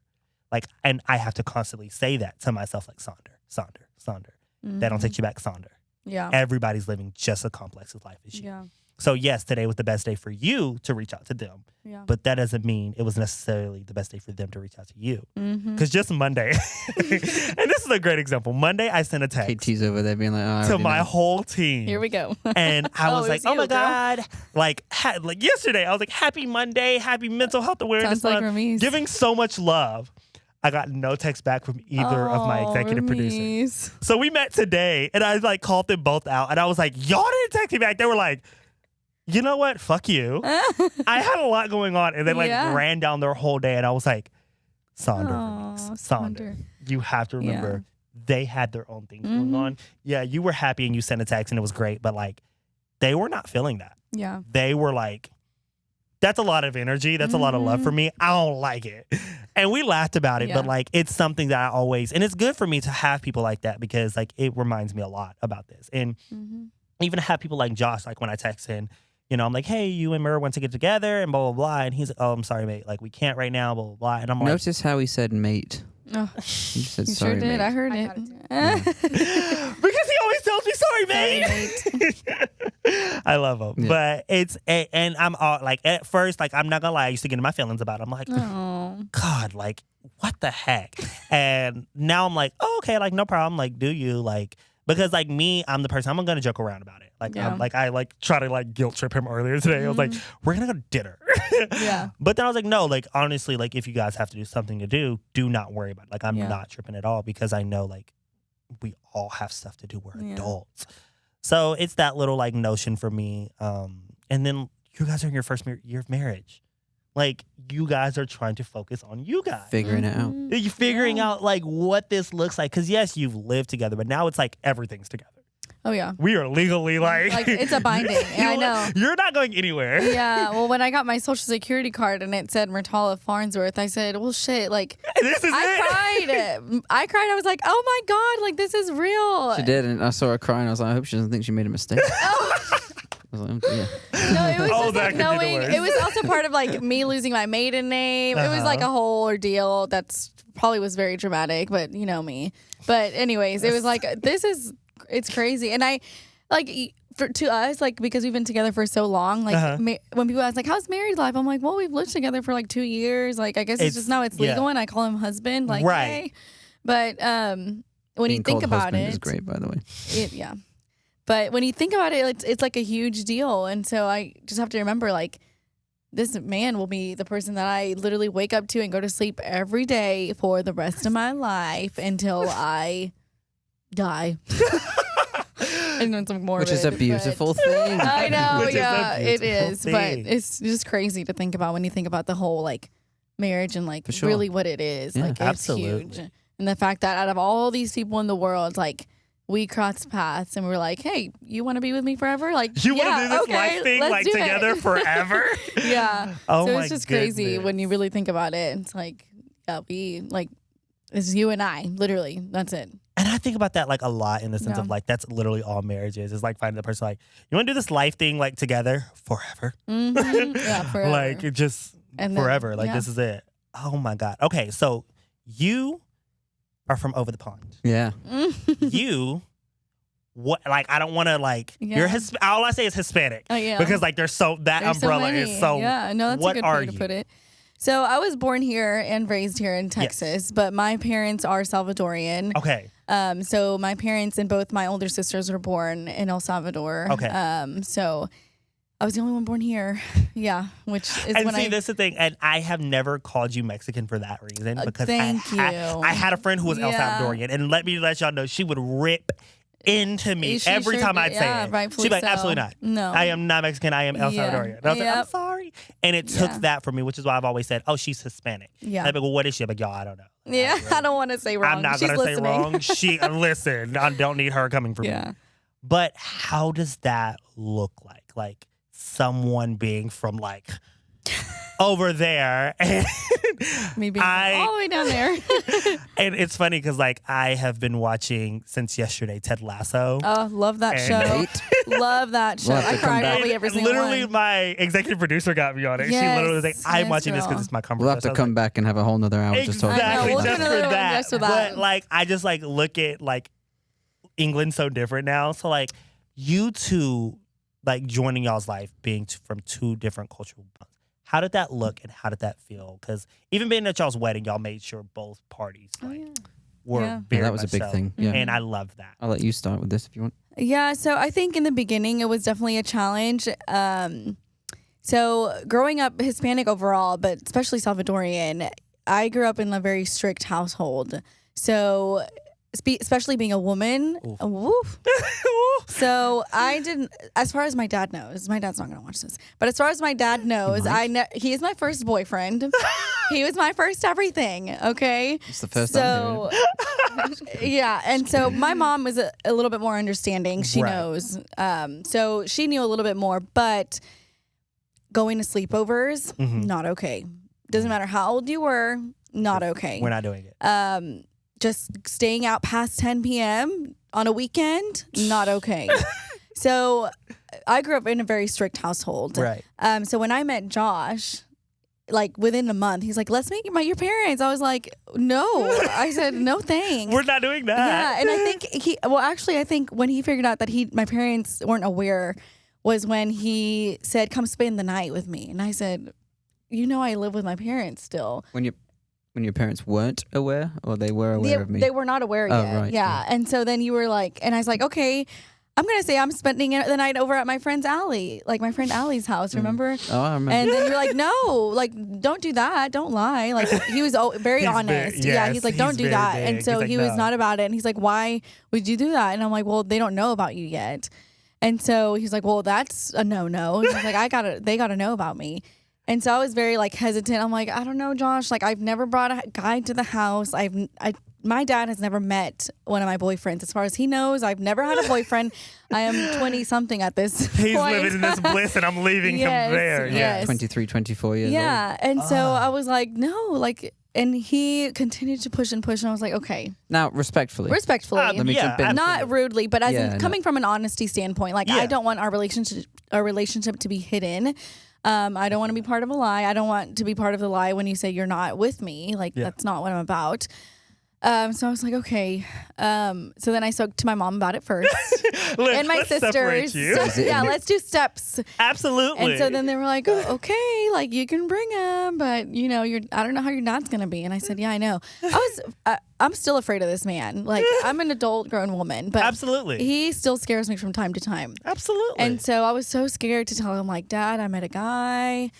Like, and I have to constantly say that to myself, like Sonder, Sonder, Sonder. That don't take you back, Sonder.
Yeah.
Everybody's living just as complex as life as you.
Yeah.
So yes, today was the best day for you to reach out to them.
Yeah.
But that doesn't mean it was necessarily the best day for them to reach out to you.
Mm-hmm.
Because just Monday, and this is a great example. Monday, I sent a text
KT's over there being like, oh, I
to
already
my
know.
whole team.
Here we go.
And I was
it
like,
was
oh
you,
my
girl.
God. Like yesterday, I was like, happy Monday, happy mental health awareness
Sounds like
month.
Ramiz.
Giving so much love. I got no text back from either of my executive producers.
Ramiz.
So we met today, and I like called them both out, and I was like, y'all didn't text me back. They were like, you know what? Fuck you. I had a lot going on, and they like
Yeah.
ran down their whole day, and I was like, Sonder,
Aw,
Ramiz,
Sonder.
Sonder. You have to remember, they had their own things going on. Yeah, you were happy, and you sent a text, and it was great, but like, they were not feeling that.
Yeah.
They were like, that's a lot of energy. That's a lot of love for me. I don't like it. And we laughed about it,
Yeah.
but like, it's something that I always, and it's good for me to have people like that because like, it reminds me a lot about this. And even have people like Josh, like when I text in, you know, I'm like, hey, you and Murr want to get together and blah, blah, blah. And he's like, oh, I'm sorry, mate. Like, we can't right now, blah, blah, blah. And I'm like,
Notice how he said mate.
Oh,
He said
you
sorry,
sure did.
mate.
I heard
I
it.
got it
because he always tells me, sorry, mate. I love him.
Yeah.
But it's, and I'm all like, at first, like, I'm not gonna lie, I used to get in my feelings about it. I'm like,
Oh.
God, like, what the heck? And now I'm like, oh, okay, like, no problem. Like, do you? Like, because, like, me, I'm the person, I'm going to joke around about it. Like,
Yeah.
I, like, try to, like, guilt trip him earlier today. I was like, we're going to go to dinner.
Yeah.
But then I was like, no, like, honestly, like, if you guys have to do something to do not worry about it. Like, I'm
Yeah.
not tripping at all because I know, like, we all have stuff to do. We're
Yeah.
adults. So it's that little, like, notion for me. And then you guys are in your first year of marriage. Like, you guys are trying to focus on you guys.
Figuring it out.
You're figuring
Yeah.
out like what this looks like. Cause yes, you've lived together, but now it's like everything's together.
Oh, yeah.
We are legally like
it's a binding. I know.
You're not going anywhere.
Yeah. Well, when I got my social security card and it said Murtala Farnsworth, I said, well, shit, like,
This is it.
I cried. I was like, oh my God, like, this is real.
She did, and I saw her crying. I was like, I hope she doesn't think she made a mistake. I was like, yeah.
No, it was
Oh,
just
that
like
could be the
knowing.
worst.
It was also part of like me losing my maiden name. It was like a whole ordeal. That's probably was very dramatic, but you know me. But anyways, it was like it's crazy, and I like to us like because we've been together for so long. Like when people ask like, "How's married life?" I'm like, "Well, we've lived together for like 2 years. Like I guess it's just now it's legal, and I call him husband. Like,
Right.
hey. But when
Being
you think
called
about
husband
it,
is great, by the way.
yeah. But when you think about it, it's like a huge deal. And so I just have to remember, like, this man will be the person that I literally wake up to and go to sleep every day for the rest of my life until I die. And then some more,
Which is a beautiful thing.
I know,
Which is a
yeah, it
beautiful
is. But
thing.
it's just crazy to think about when you think about the whole like marriage and like
For sure.
really what it is.
Yeah.
Like it's
Absolutely.
huge. And the fact that out of all these people in the world, like we crossed paths and we're like, hey, you want to be with me forever? Like,
You
yeah,
want to do this
okay,
life thing
let's
like
do it.
together forever?
Yeah.
Oh
So
my
it's just crazy
goodness.
when you really think about it. It's like, yeah, we like it's you and I, literally. That's it.
And I think about that like a lot in the sense
Yeah.
of like that's literally all marriage is like finding the person like you want to do this life thing like together forever,
Mhm. Yeah, forever.
like it just
And then-
forever. Like
yeah.
this is it. Oh my god. Okay, so you are from over the pond.
Yeah.
You, what? Like I don't want to like you're
Yeah.
all I say is Hispanic
Oh, yeah.
because like there's that
There's
umbrella
so many.
is so.
Yeah, no, that's
what
a good
are
way to
you?
put it. So I was born here and raised here in Texas, but my parents are Salvadorian.
Okay.
So my parents and both my older sisters were born in El Salvador.
Okay.
So I was the only one born here. Yeah, which is
And
when
see,
I.
this is the thing, and I have never called you Mexican for that reason because
thank you.
I had a friend who was El
Yeah.
Salvadorian, and let y'all know she would rip into me
She
every
sure
time
did.
I'd say
Yeah,
it.
rightfully
She'd be like,
so.
absolutely not.
No.
I am not Mexican. I am El
Yeah.
Salvadorian. And I was like, I'm
Yep.
sorry. And it took
Yeah.
that from me, which is why I've always said, oh, she's Hispanic.
Yeah.
And I'd be like, well, what is she? I'm like, y'all, I don't know.
Yeah, I don't want to say wrong.
I'm not
She's
going to say
listening.
wrong. She listen, I don't need her coming from
Yeah.
me. But how does that look like? Like someone being from like over there and
Me being all the way down there.
and it's funny because like I have been watching since yesterday Ted Lasso.
Oh, love that
And-
show.
Nate?
Love that show.
We'll have
I
to come
cried
back.
probably every single
Literally,
one.
my executive producer got me on it. She literally was like,
Yes,
"I'm
yes,
watching this
girl.
because it's my comfort."
We'll have
show."
to
So I was
come back and have a whole nother hour just talking
I know,
Exactly,
we'll
just
do
for
another one
that.
just for that.
But like, I just like look at like England's so different now. So like, you two like joining y'all's life, being from two different cultural bonds. How did that look and how did that feel? Because even being at y'all's wedding, y'all made sure both parties like were
Yeah.
very
Yeah, that was a
much
big
so.
thing. Yeah.
And I love that.
I'll let you start with this if you want.
Yeah, so I think in the beginning it was definitely a challenge. So growing up Hispanic overall, but especially Salvadorian, I grew up in a very strict household. So especially being a woman,
Oof.
woof. So I didn't, as far as my dad knows, my dad's not going to watch this, but as far as my dad knows, he is my first boyfriend. He was my first everything, okay?
It's the first time hearing
So, yeah. And so my mom was a little bit more understanding. She
Right.
knows. So she knew a little bit more, but going to sleepovers,
Mhm.
not okay. Doesn't matter how old you were, not okay.
We're not doing it.
Just staying out past 10 p.m. on a weekend, not okay. So I grew up in a very strict household.
Right.
So when I met Josh, like within a month, he's like, let's make your parents. I was like, no. I said, no thanks.
We're not doing that.
Yeah, and I think I think when he figured out that my parents weren't aware was when he said, come spend the night with me. And I said, I live with my parents still.
When your parents weren't aware or they were aware of me?
They were not aware
Oh,
yet.
right,
Yeah. And so then you were like, and I was like, okay, I'm going to say I'm spending the night over at my friend's Allie, like my friend Allie's house, remember?
Oh, I remember.
And then you're like, no, like, don't do that. Don't lie. Like, he was very
He's
honest.
very-
Yeah,
yes,
he's like,
he's
don't do
very
that.
big.
And
He's
so
like,
he was
no.
not about it. And he's like, why would you do that? And I'm like, well, they don't know about you yet. And so he's like, well, that's a no-no. He's like, they got to know about me. And so I was very like hesitant. I'm like, I don't know, Josh. Like, I've never brought a guy to the house. My dad has never met one of my boyfriends. As far as he knows, I've never had a boyfriend. I am 20 something at this
He's
point.
living in this bliss and I'm leaving
Yes,
him there.
yes.
23, 24 years
Yeah. And so
Ah.
I was like, no, like, and he continued to push and push. And I was like, okay,
old. Now, respectfully.
respectfully.
Let me jump in.
Not rudely, but as
Yeah,
in coming from an honesty standpoint, like
Yeah.
I don't want our relationship to be hidden. I don't want to be part of a lie. I don't want to be part of the lie when you say you're not with me. Like
Yeah.
that's not what I'm about. So I was like, okay. So then I spoke to my mom about it first,
Look,
and my
let's separate
sisters.
you.
So, yeah, let's do steps.
Absolutely.
And so then they were like, okay, like you can bring him, but I don't know how your dad's gonna be. And I said, yeah, I know. I'm still afraid of this man. Like I'm an adult, grown woman, but
Absolutely.
he still scares me from time to time.
Absolutely.
And so I was so scared to tell him, like, Dad, I met a guy.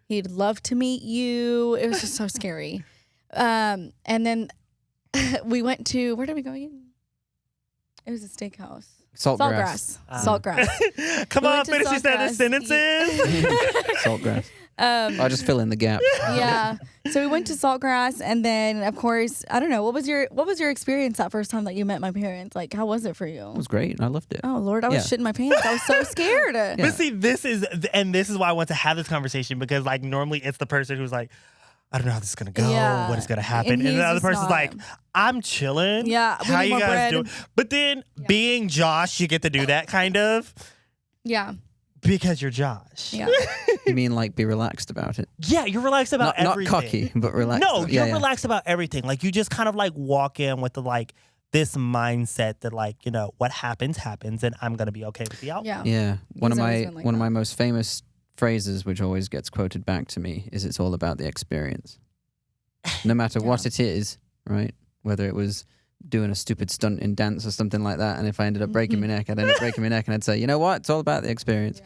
He'd love to meet you. It was just so scary. And then we went to, where did we go again? It was a steakhouse.
Saltgrass.
Saltgrass.
Come
We
on,
went to
finish these other
Saltgrass.
sentences.
Saltgrass. I'll just fill in the gap.
Yeah. So we went to Saltgrass, and then of course, I don't know, what was your experience that first time that you met my parents? Like, how was it for you?
It was great. I loved it.
Oh Lord, I was
Yeah.
shitting my pants. I was so scared.
But see, this is why I want to have this conversation, because like normally it's the person who's like, I don't know how this is gonna go,
Yeah.
what is gonna happen,
And
and
he's
the other
just
person's
not.
like, I'm chilling.
Yeah, we
how
need
you
more
guys
bread.
doing? But then being Josh, you get to do that kind of
Yeah.
because you're Josh.
Yeah.
You mean like be relaxed about it?
Yeah, you're relaxed about
Not
everything.
cocky, but relaxed.
No,
Yeah,
you're
yeah.
relaxed about everything. Like you just kind of like walk in with the like this mindset that like, you know, what happens, and I'm gonna be okay with the outcome.
Yeah.
Yeah, one of
He's always
my
been like
one of
that.
my most famous phrases, which always gets quoted back to me, is "It's all about the experience." No matter what it is, right? Whether it was doing a stupid stunt in dance or something like that, and if I ended up breaking my neck, I'd end up breaking my neck, and I'd say, you know what? It's all about the experience.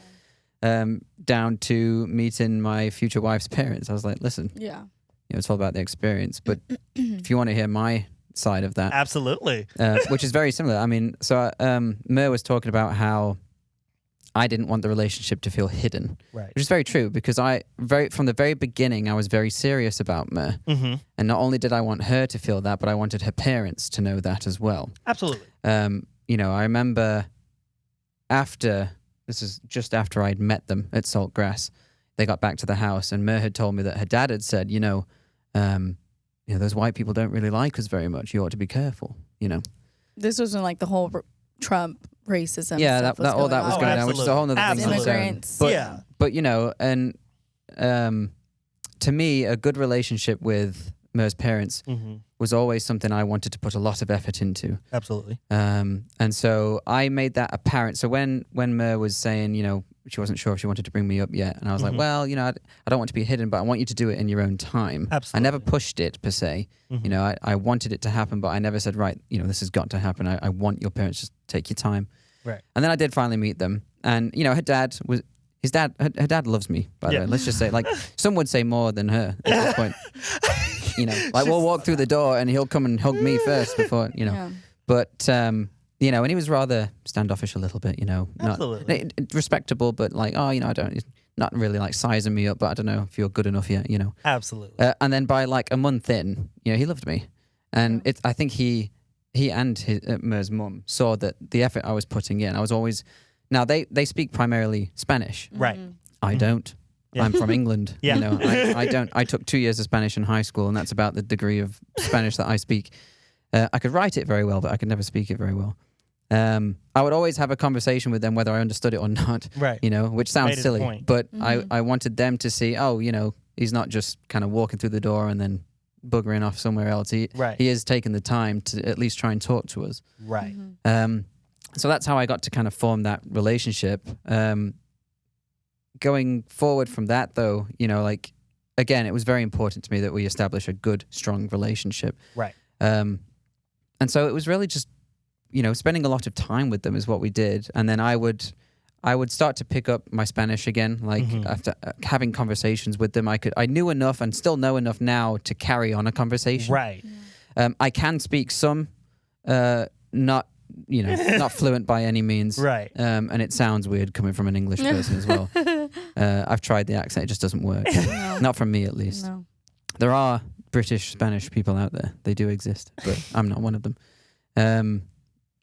Down to meeting my future wife's parents, I was like, listen,
Yeah.
you know, it's all about the experience. But if you want to hear my side of that,
Absolutely.
which is very similar. I mean, so Mer was talking about how I didn't want the relationship to feel hidden,
Right.
which is very true because from the very beginning, I was very serious about Mer.
Mm-hmm.
And not only did I want her to feel that, but I wanted her parents to know that as well.
Absolutely.
You know, I remember this is just after I'd met them at Saltgrass, they got back to the house and Mer had told me that her dad had said, you know, those white people don't really like us very much. You ought to be careful, you know.
This was when like the whole Trump racism.
Yeah,
stuff
all that was
on.
going on, which is a whole other thing. on its own.
Immigrants.
But,
Yeah.
but you know, and to me, a good relationship with Mer's parents
Mm-hmm.
was always something I wanted to put a lot of effort into.
Absolutely.
And so I made that apparent. So when Mer was saying, you know, she wasn't sure if she wanted to bring me up yet, and I was like, well, you know, I don't want to be hidden, but I want you to do it in your own time.
Absolutely.
I never pushed it per se.
Mhm.
You know, I wanted it to happen, but I never said, right, you know, this has got to happen. I want your parents to take your time.
Right.
And then I did finally meet them, and you know, her dad loves me. By the
Yeah.
way, let's just say, like, some would say more than her at this point. You know, like we'll walk through the door and he'll come and hug me first before, you know.
Yeah.
But you know, and he was rather standoffish a little bit, you know,
Absolutely.
respectable, but like, oh, you know, he's not really like sizing me up, but I don't know if you're good enough yet, you know.
Absolutely.
And then by like a month in, you know, he loved me, and I think he and his Mer's mum saw that the effort I was putting in. I was always now they speak primarily Spanish.
Right.
I don't.
Yeah.
I'm from England.
Yeah.
You know, I don't. I took 2 years of Spanish in high school, and that's about the degree of Spanish that I speak. I could write it very well, but I could never speak it very well. I would always have a conversation with them whether I understood it or not.
Right.
You know, which
Made
sounds
it a
silly,
point.
but I wanted them to see, oh, you know, he's not just kind of walking through the door and then buggering off somewhere else. He is taking the time to at least try and talk to us.
Right.
So that's how I got to kind of form that relationship. Going forward from that, though, you know, like, again, it was very important to me that we establish a good, strong relationship.
Right.
And so it was really just, you know, spending a lot of time with them is what we did. And then I would start to pick up my Spanish again, like after having conversations with them. I knew enough and still know enough now to carry on a conversation.
Right.
I can speak some, not fluent by any means.
Right.
And it sounds weird coming from an English person as well. I've tried the accent; it just doesn't work.
No.
Not from me, at least.
No.
There are British Spanish people out there; they do exist, but I'm not one of them.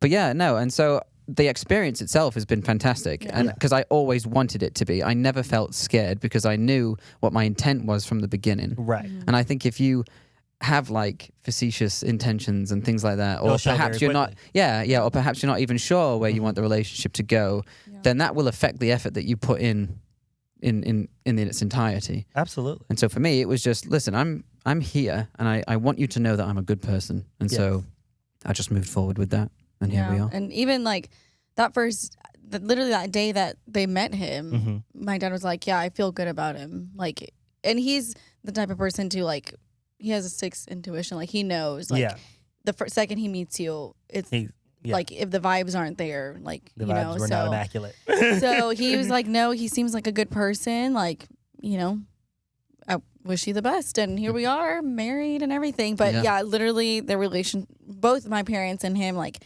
But yeah, no, and so the experience itself has been fantastic, and because I always wanted it to be, I never felt scared because I knew what my intent was from the beginning.
Right.
And I think if you have like facetious intentions and things like that, or
It'll show
perhaps
very
you're not,
quickly.
or perhaps you're not even sure where you want the relationship to go, then that will affect the effort that you put in its entirety.
Absolutely.
And so for me, it was just, listen, I'm here, and I want you to know that I'm a good person, and so I just moved forward with that, and here we are.
And even like that literally that day that they met him, my dad was like, "Yeah, I feel good about him." Like, and he's the type of person to like, he has a sixth intuition. Like he knows, like the second he meets you, it's like if the vibes aren't there, like
The
you
vibes
know,
were not immaculate.
so he was like, "No, he seems like a good person. Like, you know, wish you the best. And here we are, married and everything. But
Yeah.
yeah, literally the relation, both my parents and him, like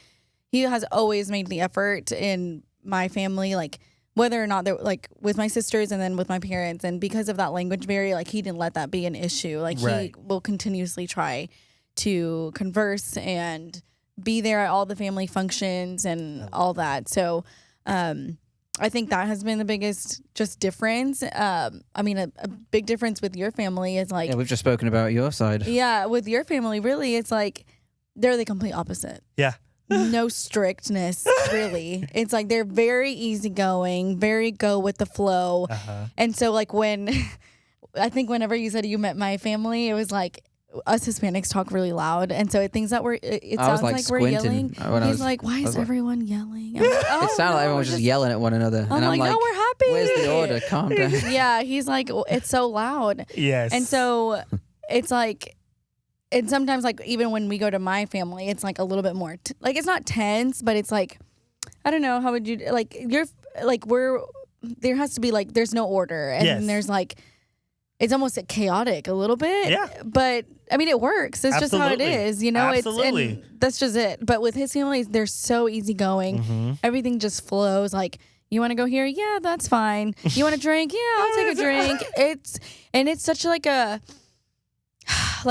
he has always made the effort in my family, like whether or not they're like with my sisters and then with my parents. And because of that language barrier, like he didn't let that be an issue. Like
Right.
he will continuously try to converse and be there at all the family functions and all that. So I think that has been the biggest just difference. I mean, a big difference with your family is like,
Yeah, we've just spoken about your side.
yeah, with your family, really, it's like they're the complete opposite.
Yeah.
No strictness, really. It's like they're very easygoing, very go with the flow.
Uh-huh.
And so, like, when I think whenever you said you met my family, it was like us Hispanics talk really loud. And so, things that it
I was
sounds
like
like we're
squinting
yelling.
when I
He's
was-
like, why
I
is
was like-
everyone yelling? I'm like, oh,
It sounded like
no,
everyone
we're
was just yelling at one another.
I'm
and
like,
I'm like,
no, we're happy.
where's the order? Calm down.
Yeah, he's like, it's so loud.
Yes.
And so it's like, and sometimes like even when we go to my family, it's like a little bit more like it's not tense, but it's like I don't know how would you like you're like there has to be like there's no order and
Yes.
there's like it's almost chaotic a little bit.
Yeah.
But I mean it works. It's just how it
Absolutely.
is, you know.
Absolutely.
It's and that's just it. But with his family, they're so easygoing.
Mhm.
Everything just flows like. You want to go here? Yeah, that's fine. You want a drink? Yeah, I'll take a drink. It's such like a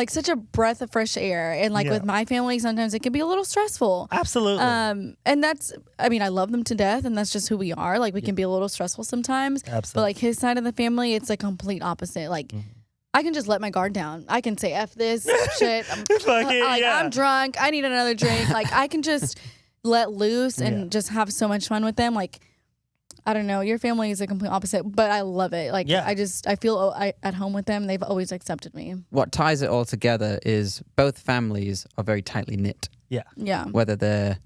such a breath of fresh air. And like
Yeah.
with my family, sometimes it can be a little stressful.
Absolutely.
And that's I mean, I love them to death and that's just who we are. Like we can be a little stressful sometimes. But
Absolutely.
like his side of the family, it's a complete opposite. Like I can just let my guard down. I can say F this shit.
Fuck it,
like
yeah.
I'm drunk. I need another drink. Like I can just let loose and
Yeah.
just have so much fun with them. Like I don't know. Your family is a complete opposite, but I love it. Like
Yeah.
I feel at home with them. They've always accepted me.
What ties it all together is both families are very tightly knit.
Yeah.
Whether they're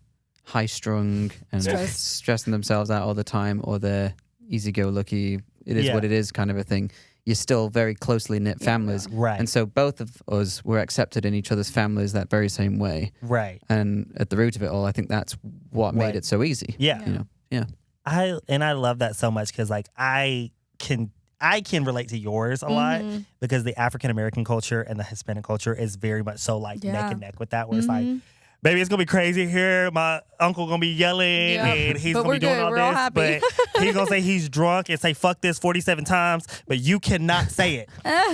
high strung and
Stressed.
stressing themselves out all the time, or they're easy go lucky, it is
Yeah.
what it is kind of a thing. You're still very closely knit families.
Right.
And so both of us were accepted in each other's families that very same way.
Right.
And at the root of it all, I think that's what made
Right.
it so easy.
Yeah.
Yeah.
You know? Yeah.
I love that so much because like I can relate to yours a lot
Mhm.
because the African American culture and the Hispanic culture is very much so like neck
Yeah.
and neck with that where it's like,
Mhm.
baby, it's gonna be crazy here. My uncle gonna be yelling
Yeah.
and he's
But
gonna
we're
be doing
good.
all
We're all
this,
happy.
but he's gonna say he's drunk and say fuck this 47 times, but you cannot say it.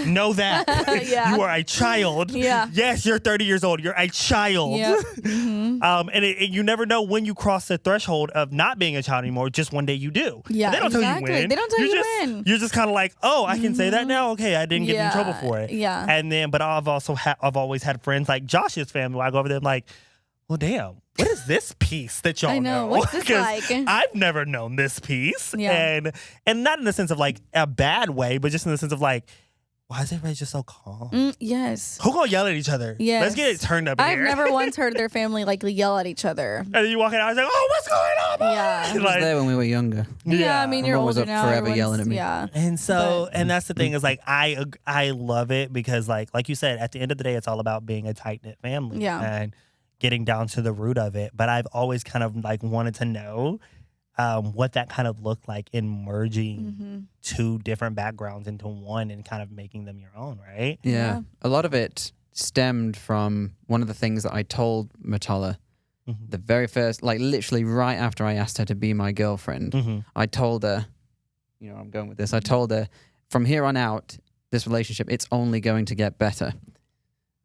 Know that
Yeah.
you are a child.
Yeah.
Yes, you're 30 years old. You're a child.
Yep. Mhm.
And you never know when you cross the threshold of not being a child anymore. Just one day you do.
Yeah,
And they don't tell
exactly.
you when.
They don't tell
You're
you
just,
when.
You're just kind of like, oh, I can say that now. Okay, I didn't get in trouble for it.
Yeah.
And then, but I've also I've always had friends like Josh's family. Where I go over there, I'm like, well, damn, what is this piece that y'all
I know. What's this
'Cause
like?
I've never known this piece.
Yeah.
And not in the sense of like a bad way, but just in the sense of like, why is everybody just so calm?
Yes.
Who gonna yell at each other?
Yes.
Let's get it turned up in
I've
here.
never once heard their family like yell at each other.
And then you walk in, I was like, oh, what's going on? boy?"
Yeah.
I was
Like,
there when we were younger.
Yeah, I mean you're
Everyone was
older
up
now.
forever
everyone's-
yelling at me.
Yeah.
and so,
But-
and that's the thing is like, I love it because like you said, at the end of the day, it's all about being a tight knit family.
Yeah.
And getting down to the root of it. But I've always kind of like wanted to know what that kind of looked like in merging
Mhm.
two different backgrounds into one and kind of making them your own, right?
Yeah.
Yeah.
A lot of it stemmed from one of the things that I told Matala
Mhm.
the very first, like literally right after I asked her to be my girlfriend.
Mhm.
I told her, you know, I'm going with this. I told her from here on out, this relationship, it's only going to get better.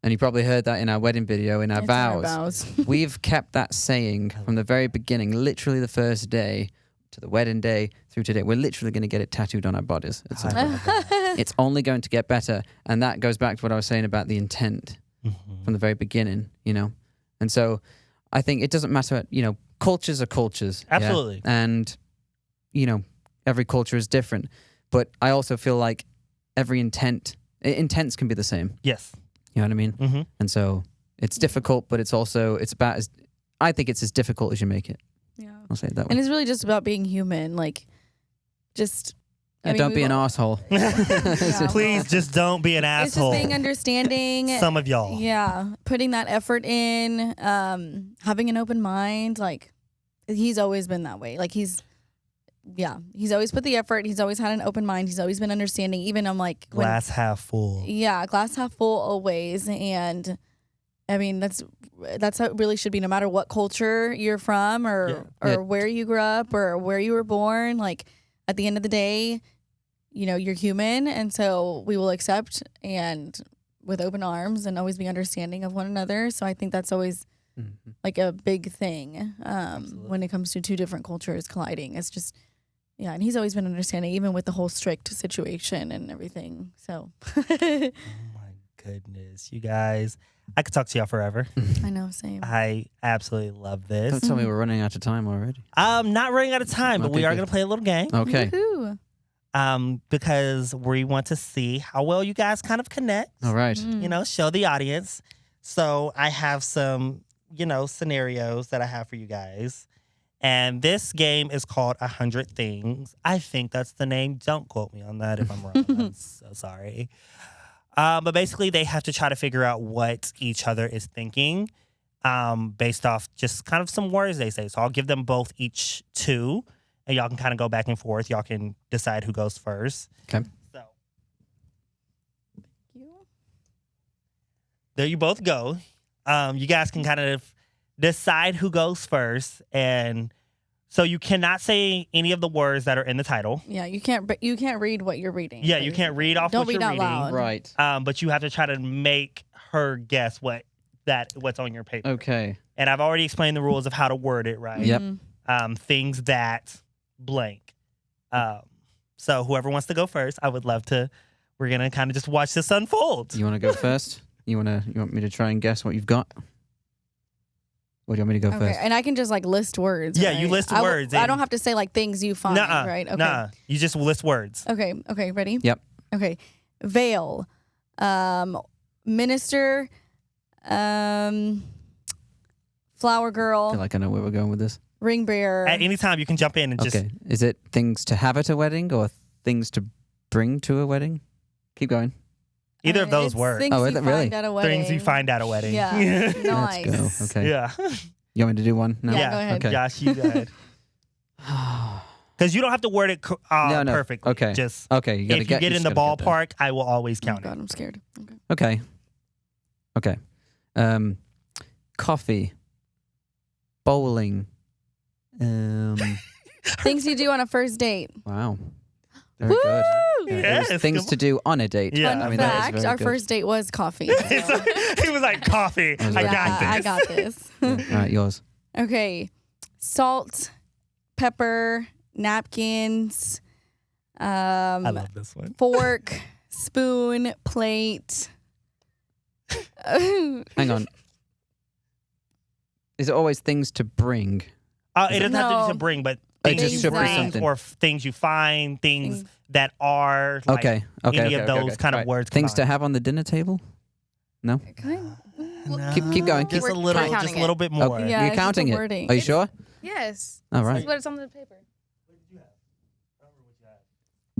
And you probably heard that in our wedding video, in our
It's our
vows.
vows.
We've kept that saying from the very beginning, literally the first day to the wedding day through today. We're literally going to get it tattooed on our bodies at some
I
point.
love that.
It's only going to get better. And that goes back to what I was saying about the intent
Mhm.
from the very beginning, you know? And so I think it doesn't matter, you know, cultures are cultures. yeah?
Absolutely.
And, you know, every culture is different. But I also feel like every intents can be the same.
Yes.
You know what I mean?
Mm-hmm.
And so it's difficult, but it's also, it's about as, I think it's as difficult as you make it.
Yeah.
I'll say it that way.
And it's really just about being human. Like, just. I
Yeah,
mean,
don't be
we've
an
all-
asshole.
Yeah.
Please just don't be an
It's just
asshole.
being understanding.
Some of y'all.
Yeah, putting that effort in, having an open mind. Like, he's always been that way. Like, he's yeah, he's always put the effort. He's always had an open mind. He's always been understanding. Even I'm like,
Glass half full.
yeah, glass half full always. And I mean, that's how it really should be, no matter what culture you're from or
Yeah.
where you grew up or where you were born. Like, at the end of the day, you know, you're human. And so we will accept and with open arms and always be understanding of one another. So I think that's always like a big thing when it comes to two different cultures colliding. It's just, yeah. And he's always been understanding, even with the whole strict situation and everything. So
Oh my goodness, you guys! I could talk to y'all forever.
I know, same.
I absolutely love this.
Don't tell me we're running out of time already.
Not running out of time, but
Okay,
we are
good.
going to play a little game.
Okay.
Woohoo.
Because we want to see how well you guys kind of connect.
All right.
You know, show the audience. So I have some, you know, scenarios that I have for you guys. And this game is called 100 Things. I think that's the name. Don't quote me on that if I'm wrong. I'm so sorry. But basically, they have to try to figure out what each other is thinking based off just kind of some words they say. So I'll give them both each 2, and y'all can kind of go back and forth. Y'all can decide who goes first.
Okay.
So there you both go. You guys can kind of decide who goes first, and so you cannot say any of the words that are in the title.
Yeah, you can't read what you're reading.
Yeah, you can't read off
Don't
what
read
you're
out
reading.
loud.
Right.
But you have to try to make her guess what's on your paper.
Okay.
And I've already explained the rules of how to word it, right?
Yep.
Things that blank. So whoever wants to go first, I would love to. We're gonna kind of just watch this unfold.
You want to go first? You want me to try and guess what you've got? Or do you want me to go
Okay,
first?
and I can just like list words.
Yeah,
right?
you list
I
words
I
and-
don't have to say like things you find,
Nuh-uh,
right? Okay.
Nah, you just list words.
Okay, ready?
Yep.
Okay. Veil. Minister. Flower
I
girl.
feel like I know where we're going with this.
Ring bearer.
At any time, you can jump in and just.
Okay. Is it things to have at a wedding or things to bring to a wedding? Keep going.
Either of those
It's
words.
Things
Oh,
you
really?
find at a wedding.
Things you find at a wedding.
Yeah.
Let's
Nice.
go. Okay.
Yeah.
You want me to do one? No.
Yeah, go ahead.
Okay.
Josh, you go ahead. Because you don't have to word it
No.
perfectly.
Okay.
Just
Okay. You gotta
if you get in the
just gotta get there.
ballpark, I will always
Oh
count
God,
it.
I'm scared. Okay.
Okay. Coffee. Bowling.
Things you do on a first date.
Wow. Very
Woo!
good. Yeah, it was
Yes,
things
good
to do on a date.
Yeah.
Fun
I mean, that is
fact,
very
our
good.
first date was coffee.
he was like, coffee.
I was
I
like,
got this.
I got this.
Yeah. All right, yours.
Okay. Salt, pepper, napkins,
I love this one.
fork, spoon, plate.
Hang on. Is it always things to bring?
It doesn't have to
No.
be to bring, but
It
things
just
you
should be
bring
something.
or things you find, things that are like
Okay. Okay.
any
okay,
of
okay,
those
okay.
kind of
Right.
words.
Things to
combined.
have on the dinner table? No?
No,
Keep going.
Just
We're
a little,
counting
just a
it.
little bit more.
Okay.
Yeah,
You're
it's just
counting
the
it.
wording.
Are you sure?
Yes.
All
This
right.
is what it's on the paper.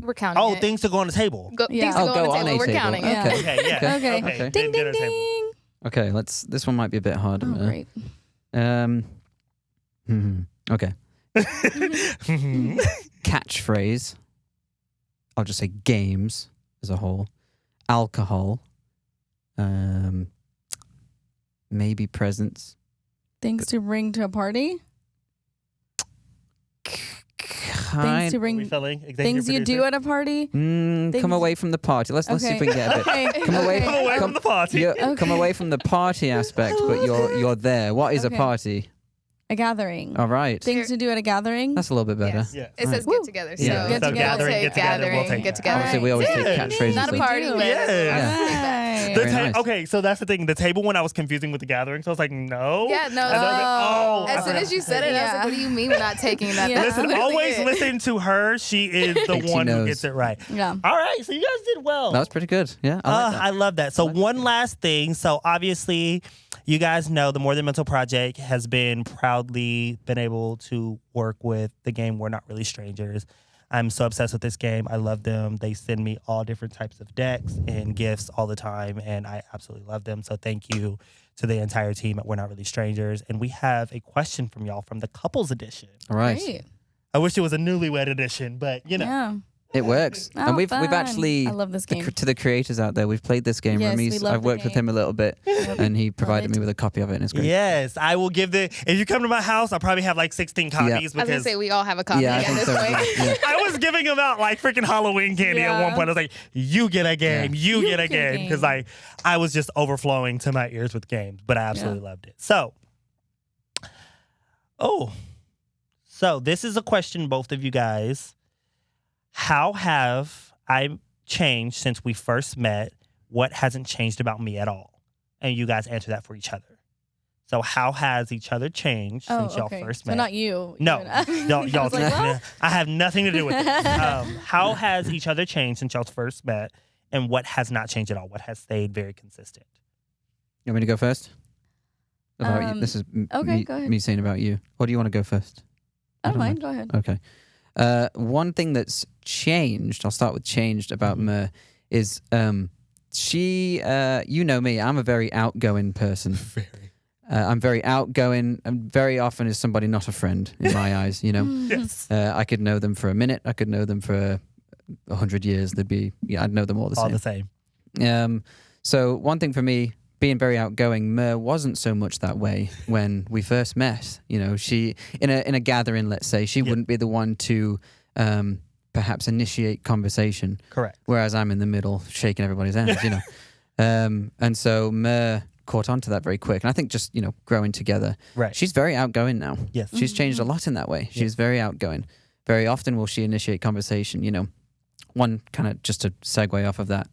We're counting
Oh,
it.
things to go on the table.
Yeah.
Things to
Oh,
go
go
on
on
the
a
table. We're
table.
counting
Yeah.
it.
Okay, yeah.
Okay.
Okay.
Ding, ding,
dinner table.
ding.
Okay, this one might be a bit harder.
Oh, great.
Okay. Catchphrase. I'll just say games as a whole. Alcohol. Maybe presents.
Things to bring to a party.
Kind.
to bring.
Refilling.
Things you do at a party.
Come
things-
away from the party. Let's see if we can get a bit.
Okay.
Come away.
okay.
Come away
Come-
from the party.
Come
Okay.
away from the party aspect, but you're there. What is
Okay.
a party?
A gathering.
All right.
Things to do at a gathering.
That's a little bit better.
Yes.
Yeah.
It says
Woo.
get together. So
Yeah.
Get
So
together.
gathering, get together, we'll take
get
that.
together.
Obviously, we always take
Yeah.
catchphrases.
Not a
as-
party, but
Yeah.
Right.
The
Very nice.
Okay, so that's the thing. The table one I was confusing with the gathering, so I was like, no.
Yeah, no.
And I was like, oh.
As soon as you said it, I was like, what do you mean we're not taking that?
Yeah.
That's
Listen,
literally
always
it.
listen to her. She is the
She
one who
knows.
gets it right.
Yeah.
All right, so you guys did well.
That was pretty good. Yeah, I like that.
I love that. So one last thing. So obviously, you guys know the More Than Mental Project has been proudly been able to work with the game We're Not Really Strangers. I'm so obsessed with this game. I love them. They send me all different types of decks and gifts all the time, and I absolutely love them. So thank you to the entire team at We're Not Really Strangers. And we have a question from y'all from the Couples Edition.
All right.
Great.
I wish it was a newlywed edition, but you know.
Yeah.
It works.
Oh,
And we've
fun.
actually,
I love this game.
to the creators out there, we've played this game.
Yes,
Remy's,
we love
I've
the
worked with
game.
him a little bit, and he provided me with a copy of it, and it's great.
Yes, I will give if you come to my house, I'll probably have like 16 copies
I was gonna
because
say we all have a copy
Yeah, I
at
think
this
so.
point.
Yeah.
I was giving them out like freaking Halloween candy at one
Yeah.
point. I was like, you get a game, you get a
get a
game. Because
game.
I was just overflowing to my ears with games, but I absolutely loved it. So this is a question, both of you guys. How have I changed since we first met? What hasn't changed about me at all? And you guys answer that for each other. So how has each other changed since y'all first met?
So not you.
No, y'all.
I was like, well.
I have nothing to do with it. How has each other changed since y'all first met, and what has not changed at all? What has stayed very consistent?
You want me to go first? About you. This is
okay, go ahead.
me saying about you. Or do you want to go first?
I don't mind. Go ahead.
Okay. One thing that's changed, I'll start with changed about Mer, is she, you know me, I'm a very outgoing person. I'm very outgoing, and very often is somebody not a friend in my eyes, you know?
Yes.
I could know them for a minute, I could know them for 100 years. I'd know them all the
All
same.
the same.
So one thing for me, being very outgoing, Mer wasn't so much that way when we first met. You know, she in a gathering, let's say, she wouldn't be the one to perhaps initiate conversation.
Correct.
Whereas I'm in the middle, shaking everybody's hands. You know, and so Mer caught on to that very quick. And I think just growing together,
Right.
she's very outgoing now.
Yes.
She's changed a lot in that way. She's very outgoing. Very often will she initiate conversation. You know, one kind of just to segue off of that.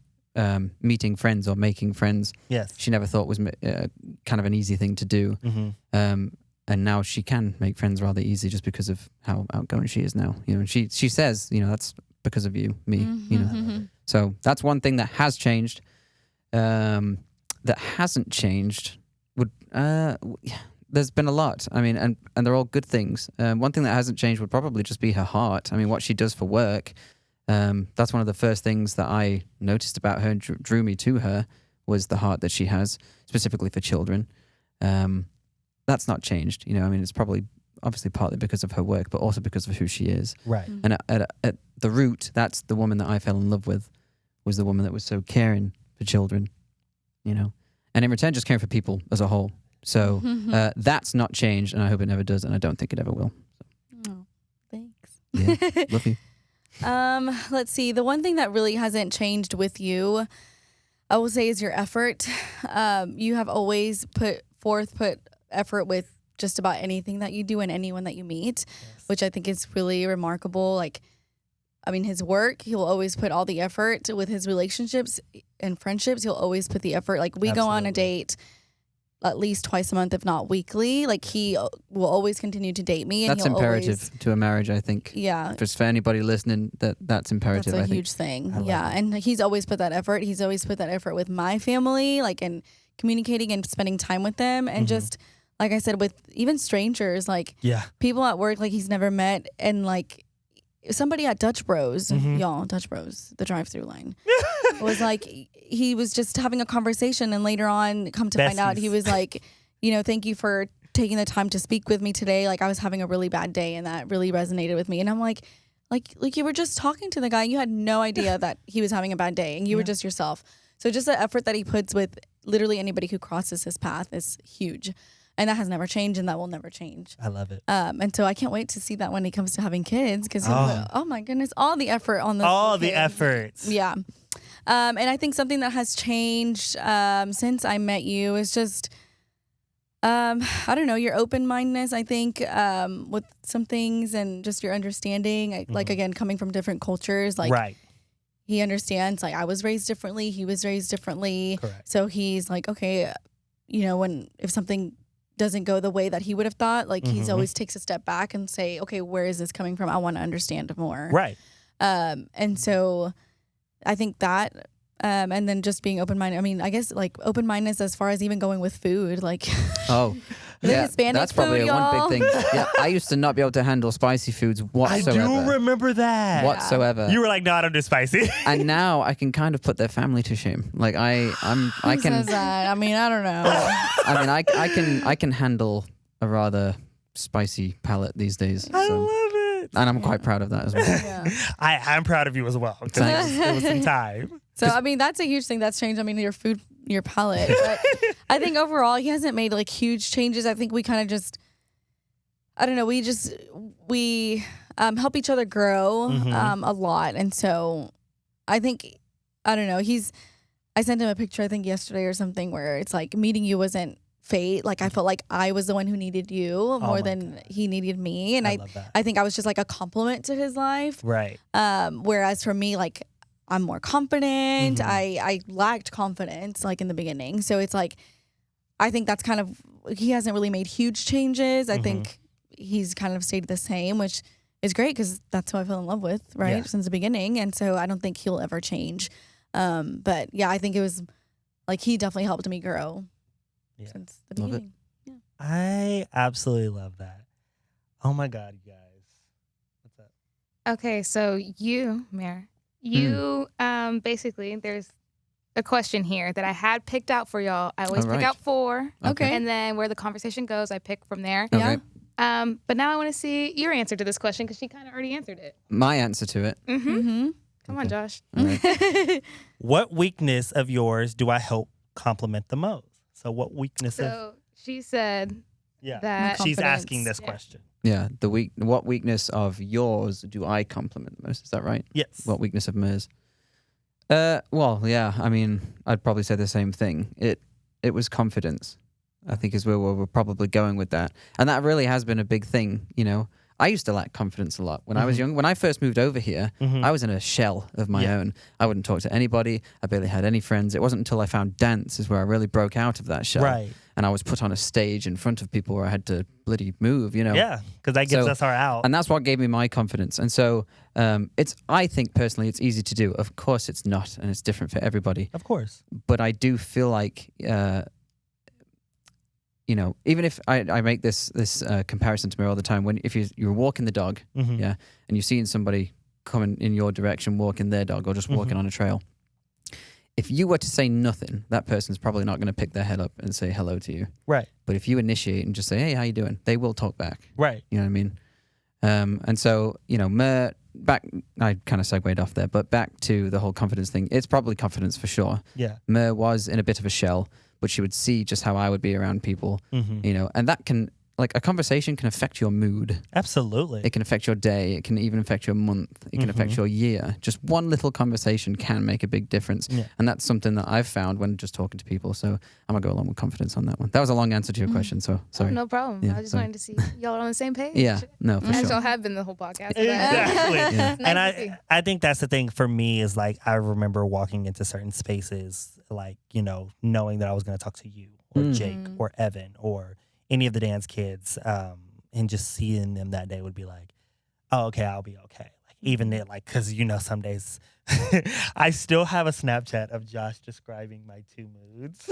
Meeting friends or making friends,
Yes.
she never thought was kind of an easy thing to do.
Mm-hmm.
And now she can make friends rather easy just because of how outgoing she is now. You know, and she says, that's because of you, me. You know, so that's one thing that has changed. That hasn't changed would there's been a lot. I mean, and they're all good things. One thing that hasn't changed would probably just be her heart. I mean, what she does for work. That's one of the first things that I noticed about her and drew me to her was the heart that she has, specifically for children. That's not changed. I mean, it's probably obviously partly because of her work, but also because of who she is.
Right.
And at the root, that's the woman that I fell in love with, was the woman that was so caring for children, and in return, just caring for people as a whole. So that's not changed, and I hope it never does, and I don't think it ever will.
Oh, thanks.
Yeah, love you.
Let's see. The one thing that really hasn't changed with you, I will say, is your effort. You have always put effort with just about anything that you do and anyone that you meet, which I think is really remarkable. Like, I mean, his work, he'll always put all the effort. With his relationships and friendships, he'll always put the effort. Like, we go on a
Absolutely.
date at least twice a month, if not weekly. Like, he will always continue to date me. And
That's
he'll
imperative
always,
to a marriage, I think.
yeah.
Just for anybody listening, that's imperative.
That's a
I think.
huge thing.
I love
Yeah.
it.
And he's always put that effort. He's always put that effort with my family, like in communicating and spending time with them. And just, like I said, with even strangers, like
Yeah.
people at work, like he's never met. And like somebody at Dutch Bros, y'all, Dutch Bros, the drive through line, was like, he was just having a conversation. And later on, come to find out, he
Besties.
was like, thank you for taking the time to speak with me today. Like, I was having a really bad day, and that really resonated with me. And I'm like you were just talking to the guy. You had no idea that he was having a bad day, and you were just yourself. So just the effort that he puts with literally anybody who crosses his path is huge. And that has never changed, and that will never change.
I love it.
And so I can't wait to see that when he comes to having kids, because oh my goodness, all the effort on those
All
little
the
kids.
efforts.
Yeah. And I think something that has changed since I met you is just, I don't know, your open-mindedness, I think, with some things, and just your understanding. Like, again, coming from different cultures, like
Right.
he understands, like, I was raised differently, he was raised differently.
Correct.
So he's like, okay, if something doesn't go the way that he would have thought, like he's always takes a step back and say, okay, where is this coming from? I want to understand more.
Right.
And so I think that, and then just being open-minded. I mean, I guess like open-mindedness as far as even going with food, like
Oh,
The
yeah,
Hispanic
that's probably
food,
one
y'all.
big thing. Yeah, I used to not be able to handle spicy foods
I
whatsoever.
do remember that.
Whatsoever.
You were like, no, I don't do spicy.
And now I can kind of put their family to shame. Like I
Who
can.
says that? I mean, I don't know.
I mean, I can handle a rather spicy palate these days.
I
So.
love it.
And I'm quite proud of that as well.
Yeah.
I'm proud of you as well. 'Cause
Thanks.
it was some time.
So I mean, that's a huge thing that's changed. I mean, your palate. But I think overall, he hasn't made like huge changes. I think we kind of just, I don't know, we help each other grow a lot, and so I think, I don't know, I sent him a picture I think yesterday or something where it's like meeting you wasn't fate. Like I felt like I was the one who needed you more
my
than
God.
he needed me, and
I love that.
I think I was just like a compliment to his life.
Right.
Whereas for me, like I'm more confident.
Mhm.
I lacked confidence like in the beginning. So it's like, I think that's kind of, he hasn't really made huge changes. I think he's kind of stayed the same, which is great because that's who I fell in love with, right?
Yeah.
Since the beginning. And so I don't think he'll ever change. But yeah, I think it was like, he definitely helped me grow
Yeah.
since the
Love it.
beginning.
I absolutely love that. Oh my God, you guys. What's up?
Okay, so you, Mayor, you basically there's a question here that I had picked out for y'all. I always
All
pick
right.
out 4.
Okay.
And then where the conversation goes, I pick from there.
Yeah.
Okay.
But now I want to see your answer to this question because she kind of already answered it.
My answer to it.
Mm-hmm.
Come on, Josh.
All right.
What weakness of yours do I help compliment the most? So what weakness of
So she said
yeah.
that
My
She's
confidence.
asking this
Yeah.
question.
Yeah. What weakness of yours do I compliment the most? Is that right?
Yes.
What weakness of Mers? Well, yeah. I mean, I'd probably say the same thing. It was confidence. I think is where we're probably going with that, and that really has been a big thing. You know, I used to lack confidence a lot when I was young. When I first moved over here,
Mhm.
I was in a shell of my
Yeah.
own. I wouldn't talk to anybody. I barely had any friends. It wasn't until I found dance is where I really broke out of that shell.
Right.
And I was put on a stage in front of people where I had to bloody move. You know.
Yeah, because that gives
So-
us our out.
And that's what gave me my confidence. And so I think personally it's easy to do. Of course it's not, and it's different for everybody.
Of course.
But I do feel like, you know, even if I make this comparison to me all the time, if you're walking the dog,
Mhm.
yeah, and you're seeing somebody coming in your direction, walking their dog, or just walking on a trail, if you were to say nothing, that person's probably not going to pick their head up and say hello to you.
Right.
But if you initiate and just say, hey, how you doing? They will talk back.
Right.
You know what I mean? And so, you know, I kind of segued off there, but back to the whole confidence thing. It's probably confidence for sure.
Yeah.
Mer was in a bit of a shell, but she would see just how I would be around people,
Mhm.
you know, and that can, like, a conversation can affect your mood.
Absolutely.
It can affect your day. It can even affect your month. It can affect your year. Just one little conversation can make a big difference.
Yeah.
And that's something that I've found when just talking to people. So I'm going to go along with confidence on that one. That was a long answer to your question. So sorry.
Oh, no problem.
Yeah,
I just
sorry.
wanted to see y'all on the same page.
Yeah, no, for
As
sure.
y'all have been the whole podcast.
Exactly.
Yeah.
Nice
And
to see.
I think that's the thing for me is like I remember walking into certain spaces like, you know, knowing that I was going to talk to you or Jake or Evan or any of the dance kids and just seeing them that day would be like, oh, okay, I'll be okay. Like even it like because, you know, some days I still have a Snapchat of Josh describing my 2 moods.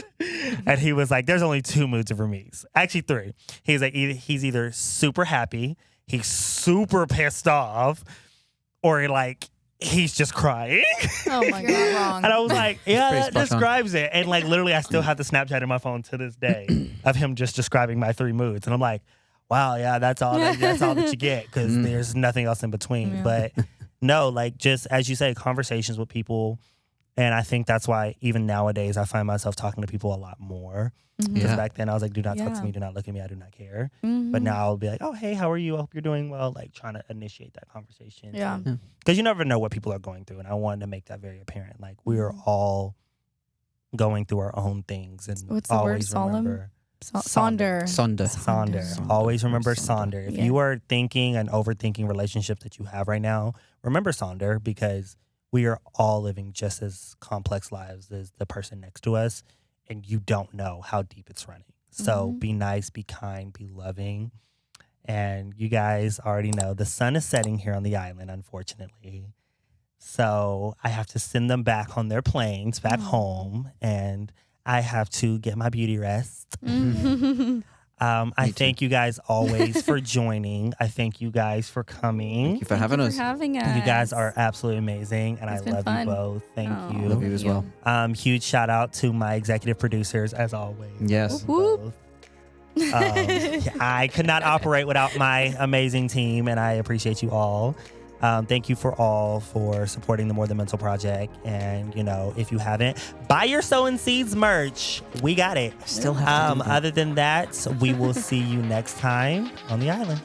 And he was like, there's only 2 moods for me. Actually 3. He's like, he's either super happy, he's super pissed off, or like he's just crying.
Oh my
You're
God.
not wrong.
And I was like, yeah,
Pretty
that
spot on.
describes it. And like literally I still have the Snapchat in my phone to this day of him just describing my 3 moods. And I'm like, wow, yeah, that's all that you get because there's nothing else in between.
Yeah.
But no, like just as you say, conversations with people. And I think that's why even nowadays I find myself talking to people a lot more. Because
Yeah.
back then I was like, do not talk
Yeah.
to me, do not look at me, I do not care.
Mhm.
But now I'll be like, oh, hey, how are you? I hope you're doing well. Like trying to initiate that conversation.
Yeah.
Because you never know what people are going through. And I wanted to make that very apparent. Like we are all going through our own things. And
What's the word?
always
Solemn?
remember
Sonder.
Sonder.
Sonder.
Sonder.
Always remember
Sonder.
Sonder. If
Yeah.
you are thinking and overthinking relationships that you have right now, remember Sonder because we are all living just as complex lives as the person next to us. And you don't know how deep it's running. So be nice, be kind, be loving. And you guys already know the sun is setting here on the island, unfortunately. So I have to send them back on their planes back home. And I have to get my beauty rest.
Mhm.
I
Me too.
thank you guys always for joining. I thank you guys for coming.
Thank you for having us.
For having us.
You guys are absolutely amazing, and
It's
I
been
love
fun.
you both. Thank
Oh.
you.
Love you as well.
Huge shout out to my executive producers, as always.
Yes.
Whoop,
Both. I could not operate without my amazing team, and I appreciate you all. Thank you for supporting the More Than Mental Project. And, if you haven't, buy your Sowing Seeds merch. We got it.
Still have to do that.
Other than that, we will see you next time on the island.